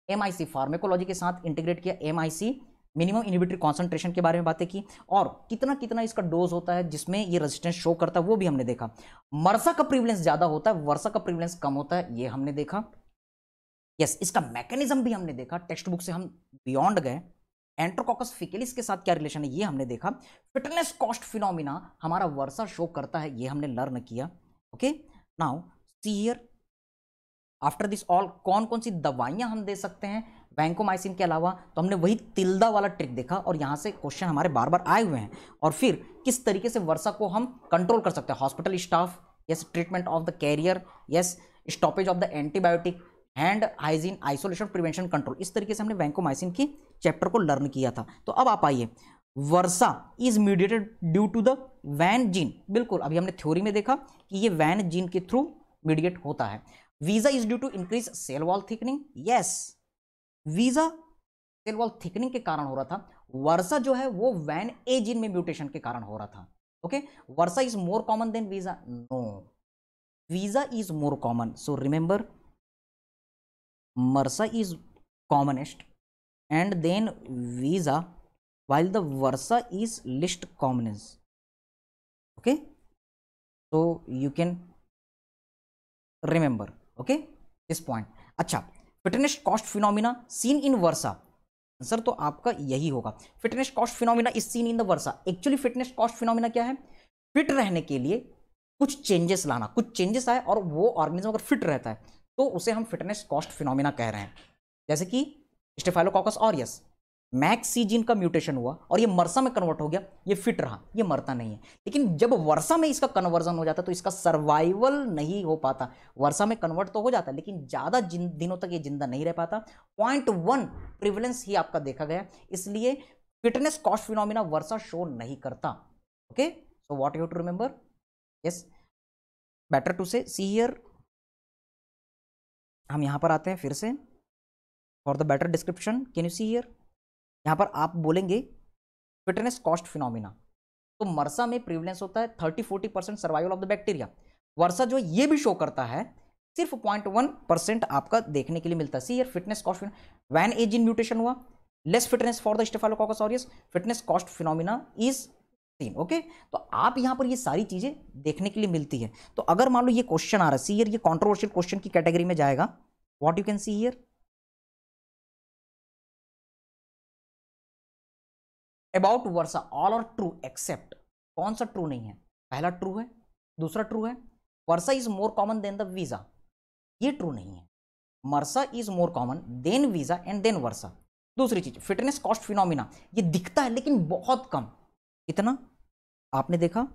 Speaker 1: एमआईसी फार्मेकोलॉजी के साथ इंटीग्रेट किया, एमआईसी मिनिमम इनहिबिटरी कॉन्सेंट्रेशन के बारे में बातें की, और कितना कितना इसका डोज होता है जिसमें ये रेजिस्टेंस शो करता है वो भी हमने देखा। मरसा का प्रिवलेंस ज्यादा होता है, वर्सा का प्रिवलेंस कम होता है, ये हमने देखा। यस, इसका मैकेनिज्म भी हमने देखा, टेक्स्ट बुक से हम बियॉन्ड गए। एंट्रोकोकस फिकेलिस के साथ क्या रिलेशन है ये हमने देखा। फिटनेस कॉस्ट फिनोमिना हमारा वर्सा शो करता है, ये हमने लर्न किया। Okay, now see here, after this all कौन कौन सी दवाइयां हम दे सकते हैं वैंकोमाइसिन के अलावा, तो हमने वही तिल्दा वाला ट्रिक देखा, और यहां से क्वेश्चन हमारे बार बार आए हुए हैं। और फिर किस तरीके से वर्सा को हम कंट्रोल कर सकते हैं, hospital staff, yes, treatment of the carrier, yes, stoppage of the antibiotic, hand hygiene, isolation, prevention, control, इस तरीके से हमने वैंकोमाइसिन की चैप्टर को लर्न किया था। तो अब आप आइए, VRSA is mediated due to the van gene, बिल्कुल अभी हमने थ्योरी में देखा कि ये वैन जीन के थ्रू मीडिएट होता है। VISA is due to increase cell wall thickening, yes, VISA cell wall thickening के कारण हो रहा था। वर्सा जो है वो वैन ए जीन में म्यूटेशन के कारण हो रहा था। Okay, VRSA is more common than VISA, no, VISA is more common. So remember, MRSA is commonest and then visa, while the versa is least commonest. Okay, so you can remember, okay, this point. अच्छा, fitness cost phenomena seen in versa, sir तो आपका यही होगा, fitness cost phenomena is seen in the versa. Actually fitness cost phenomena क्या है, fit रहने के लिए कुछ चेंजेस लाना, कुछ चेंजेस आए और वो ऑर्गेनिज्म अगर फिट रहता है तो उसे हम फिटनेस कॉस्ट फिनोमिना कह रहे हैं। जैसे कि स्टेफाइलोकोकस ऑरियस, मैक सी जीन का म्यूटेशन हुआ और ये मरसा में कन्वर्ट हो गया, ये फिट रहा, ये मरता नहीं है। लेकिन जब वर्सा में इसका कन्वर्जन हो जाता है तो इसका सर्वाइवल नहीं हो पाता। वर्सा में कन्वर्ट तो हो जाता है लेकिन ज्यादा दिनों तक ये जिंदा नहीं रह पाता। 0.1 प्रिवलेंस ही आपका देखा गया, इसलिए fitness cost phenomena VRSA show नहीं करता। Okay, so what you have to remember, yes, better to say see here. हम यहां पर आते हैं फिर से, for the better description can you see here, यहां पर आप बोलेंगे फिटनेस कॉस्ट फिनोमिना, तो मरसा में प्रिवलेंस होता है 30-40% सर्वाइवल ऑफ द बैक्टीरिया। वर्सा जो ये भी शो करता है सिर्फ 0.1% आपका देखने के लिए मिलता है। See here, fitness cost van A gene mutation हुआ, less fitness for the staphylococcus aureus, fitness cost phenomena is seen. Okay, तो आप यहां पर ये सारी चीजें देखने के लिए मिलती है। तो अगर मान लो ये क्वेश्चन आ रहा है, सी हियर, ये कंट्रोवर्शियल क्वेश्चन की कैटेगरी में जाएगा। What you can see here, about VRSA all are true except, कौन सा ट्रू नहीं है, पहला ट्रू है, दूसरा ट्रू है, VRSA is more common than the VISA, ये ट्रू नहीं है, MRSA is more common than VISA and then VRSA. दूसरी चीज, फिटनेस कॉस्ट फिनोमिना, ये दिखता है लेकिन बहुत कम, कितना आपने देखा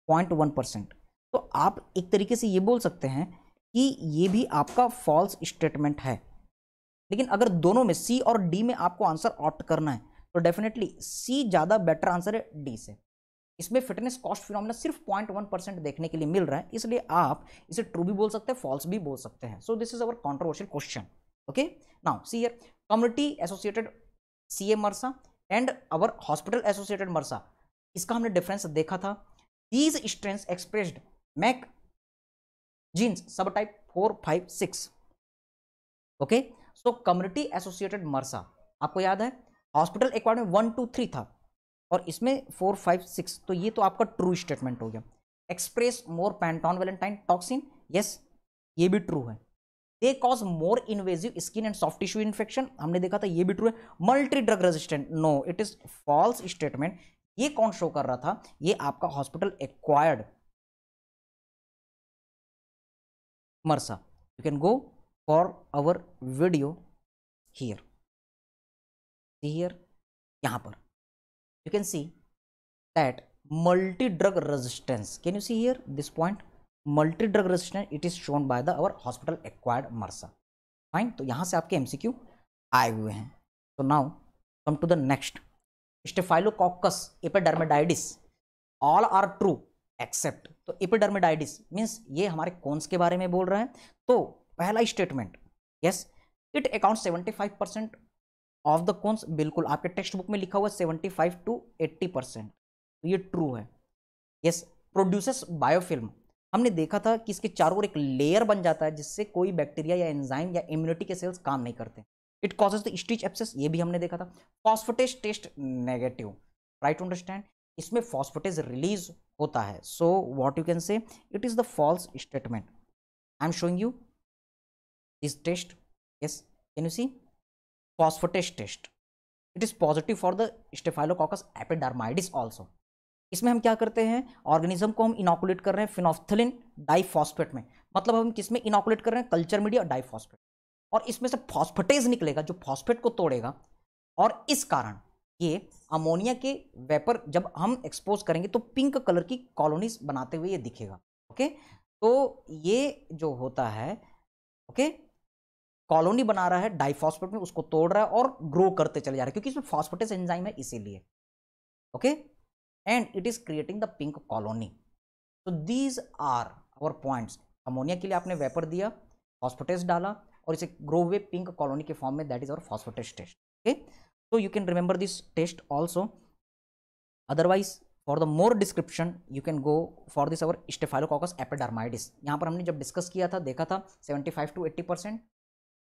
Speaker 1: 0.1%। तो आप एक तरीके से ये बोल सकते हैं कि ये भी आपका फॉल्स स्टेटमेंट है। लेकिन अगर दोनों में सी और डी में आपको आंसर ऑप्ट करना है तो डेफिनेटली सी ज्यादा बेटर आंसर है डी से। इसमें फिटनेस कॉस्ट फिनोमिना सिर्फ 0.1% देखने के लिए मिल रहा है, इसलिए आप इसे ट्रू भी बोल सकते हैं, फॉल्स भी बोल सकते हैं। So this is our controversial question. Okay, now see here, community associated CA MRSA and our hospital associated MRSA, इसका हमने डिफरेंस देखा था। These strains expressed mec genes subtype 4, 5, 6। Okay, so community associated MRSA आपको याद है hospital acquired में 1, 2, 3 था और इसमें 4, 5, 6, तो ये तो आपका ट्रू स्टेटमेंट हो गया। Express more Panton Valentine toxin, yes ये भी ट्रू है। They cause more invasive skin and soft tissue infection, हमने देखा था ये भी ट्रू है। Multi drug resistant, no it is false statement. ये कौन शो कर रहा था, ये आपका hospital acquired MRSA. You can go for our video here, यहां पर you can see that multi drug resistance, can you see here this point, multi drug resistance it is shown by the our hospital acquired MRSA, fine। तो यहां से आपके MCQ आए हुए हैं। तो now come to the next, Staphylococcus epidermidis all are true except, तो epidermidis means ये हमारे कॉन्स के बारे में बोल रहा है। तो पहला statement yes it account 75% of the cons, बिल्कुल आपके टेक्स्ट बुक में लिखा हुआ 75 to 80%, तो ये ट्रू है। यस, प्रोड्यूसेस बायोफिल्म, हमने देखा था कि इसके चारों ओर एक लेयर बन जाता है जिससे कोई बैक्टीरिया या एंजाइम या इम्यूनिटी के सेल्स काम नहीं करते। It causes the stitch abscess, ये भी हमने देखा था। Phosphatase test negative, right to understand, इसमें फॉस्फेटेज रिलीज होता है। So what you can say it is the false statement. I am showing you this test, yes can you see phosphatase test, it is positive for the Staphylococcus epidermidis also। इसमें हम क्या करते हैं, organism को हम inoculate कर रहे हैं फिनोफ्थलीन डाइफॉस्फेट में, मतलब हम किसमें इनोकुलेट कर रहे हैं, कल्चर मीडिया डाइफॉस्फेट, और इसमें से फॉस्फेटेज निकलेगा जो फॉस्फेट को तोड़ेगा, और इस कारण ये अमोनिया के वेपर जब हम एक्सपोज करेंगे तो पिंक कलर की कॉलोनीज बनाते हुए ये दिखेगा। ओके, तो ये जो होता है ओके कॉलोनी बना रहा है डाइफॉस्फेट में, उसको तोड़ रहा है और ग्रो करते चले जा रहा है क्योंकि इसमें फॉस्फेटेज एंजाइम है इसीलिए। Okay, and it is creating the pink colony. तो these are our points. Ammonia के लिए आपने वेपर दिया, फॉस्फेटेज डाला और इसे ग्रो हुए पिंक कॉलोनी के फॉर्म में, that is our phosphatase test. Okay, तो you can remember this test also. Otherwise for the more description you can go for this our Staphylococcus epidermidis. यहाँ पर हमने जब डिस्कस किया था देखा था 75 to 80%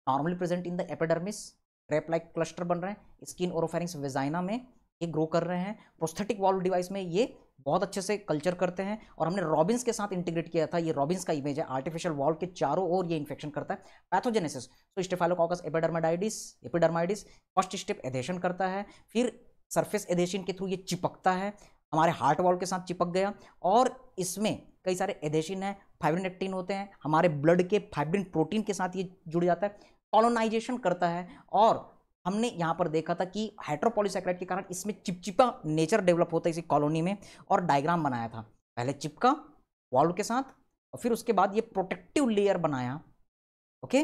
Speaker 1: normally present in the epidermis, crepe like cluster बन रहे हैं स्किन ओरोफेरिंक्स वेजाइना में, ये ग्रो कर रहे हैं। प्रोस्थेटिक वॉल्व डिवाइस में ये बहुत अच्छे से कल्चर करते हैं, और हमने रॉबिन्स के साथ इंटीग्रेट किया था। ये रॉबिन्स का इमेज है, आर्टिफिशियल वॉल्व के चारों ओर ये इन्फेक्शन करता है। पैथोजेनेसिस, तो स्टेफाइलोकोकस एपिडर्माइडिस फर्स्ट स्टेप एडेशन करता है, फिर सरफेस एडेशन के थ्रू ये चिपकता है, हमारे हार्ट वॉल के साथ चिपक गया, और इसमें कई सारे एडेशन है, फाइब्रिन एक्टिन होते हैं, हमारे ब्लड के फाइब्रिन प्रोटीन के साथ ये जुड़ जाता है, कॉलोनाइजेशन करता है। और हमने यहाँ पर देखा था कि हाइड्रोपॉलीसैकेराइड के कारण इसमें चिपचिपा नेचर डेवलप होता है इसी कॉलोनी में, और डायग्राम बनाया था, पहले चिपका वॉल्व के साथ और फिर उसके बाद ये प्रोटेक्टिव लेयर बनाया। ओके,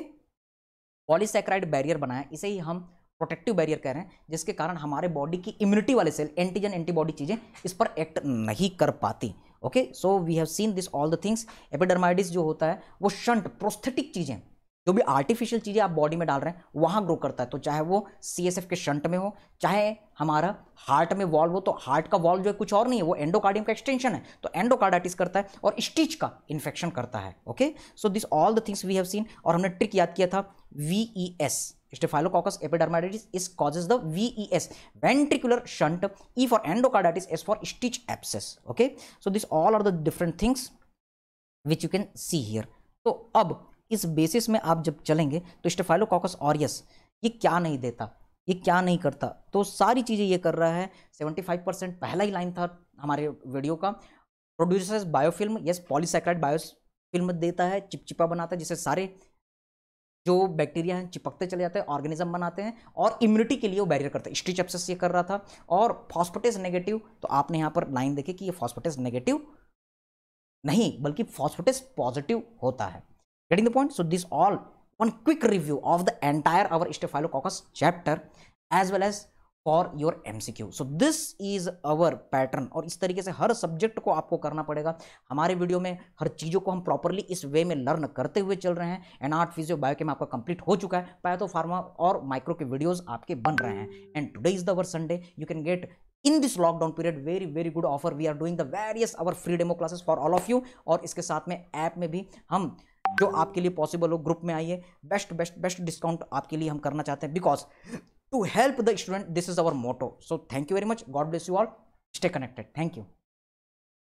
Speaker 1: पॉलीसैकेराइड बैरियर बनाया, इसे ही हम प्रोटेक्टिव बैरियर कह रहे हैं, जिसके कारण हमारे बॉडी की इम्यूनिटी वाले सेल, एंटीजन एंटीबॉडी चीजें इस पर एक्ट नहीं कर पाती। Okay, so we have seen this all the things. Epidermidis जो होता है वो शंट प्रोस्थेटिक चीजें, जो भी आर्टिफिशियल चीजें आप बॉडी में डाल रहे हैं वहां ग्रो करता है, तो चाहे वो CSF के शंट में हो, चाहे हमारा हार्ट में वॉल्व हो, तो हार्ट का वॉल्व जो है कुछ और नहीं है, वो एंडोकार्डियम का एक्सटेंशन है, तो एंडोकार्डाइटिस करता है और स्टिच का इन्फेक्शन करता है। Okay, so this all the things we have seen. और हमने ट्रिक याद किया था VES, Staphylococcus epidermidis is causes the VES, ventricular shunt, E for endocarditis, S for stitch abscess. Okay, so these all are the different things which you can see here. तो अब इस basis में आप जब चलेंगे तो स्टेफाइलोकोकस ऑरियस ये क्या नहीं देता, ये क्या नहीं करता, तो सारी चीज़ें ये कर रहा है। 75% पहला ही लाइन था हमारे वीडियो का। Producers biofilm, yes polysaccharide biofilm देता है, चिपचिपा बनाता है, जिससे सारे जो बैक्टीरिया हैं चिपकते चले जाते हैं, ऑर्गेनिज्म बनाते हैं, और इम्यूनिटी के लिए वो बैरियर करता है। स्टिच एब्सेस ये कर रहा था। और फॉस्फेटेज नेगेटिव, तो आपने यहाँ पर लाइन देखी कि ये फॉस्फेटेज नेगेटिव नहीं बल्कि फॉस्फेटेज पॉजिटिव होता है। Getting the point? So this all one quick review of the entire our Staphylococcus chapter as well as for your MCQ. So this is our pattern, और इस तरीके से हर सब्जेक्ट को आपको करना पड़ेगा। हमारे वीडियो में हर चीज़ों को हम प्रॉपरली इस वे में लर्न करते हुए चल रहे हैं। एंड आर्ट, फिजियो, बायोकेम आपका कंप्लीट हो चुका है, पैथो, फार्मा और माइक्रो के वीडियोस आपके बन रहे हैं। And today is the our Sunday, you can get in this lockdown period very good offer. We are doing the various our free demo classes for all of you, और इसके साथ में app में भी हम जो आपके लिए पॉसिबल हो, ग्रुप में आइए, बेस्ट डिस्काउंट आपके लिए हम करना चाहते हैं, because to help the student, this is our motto. So thank you very much. God bless you all. Stay connected. Thank you.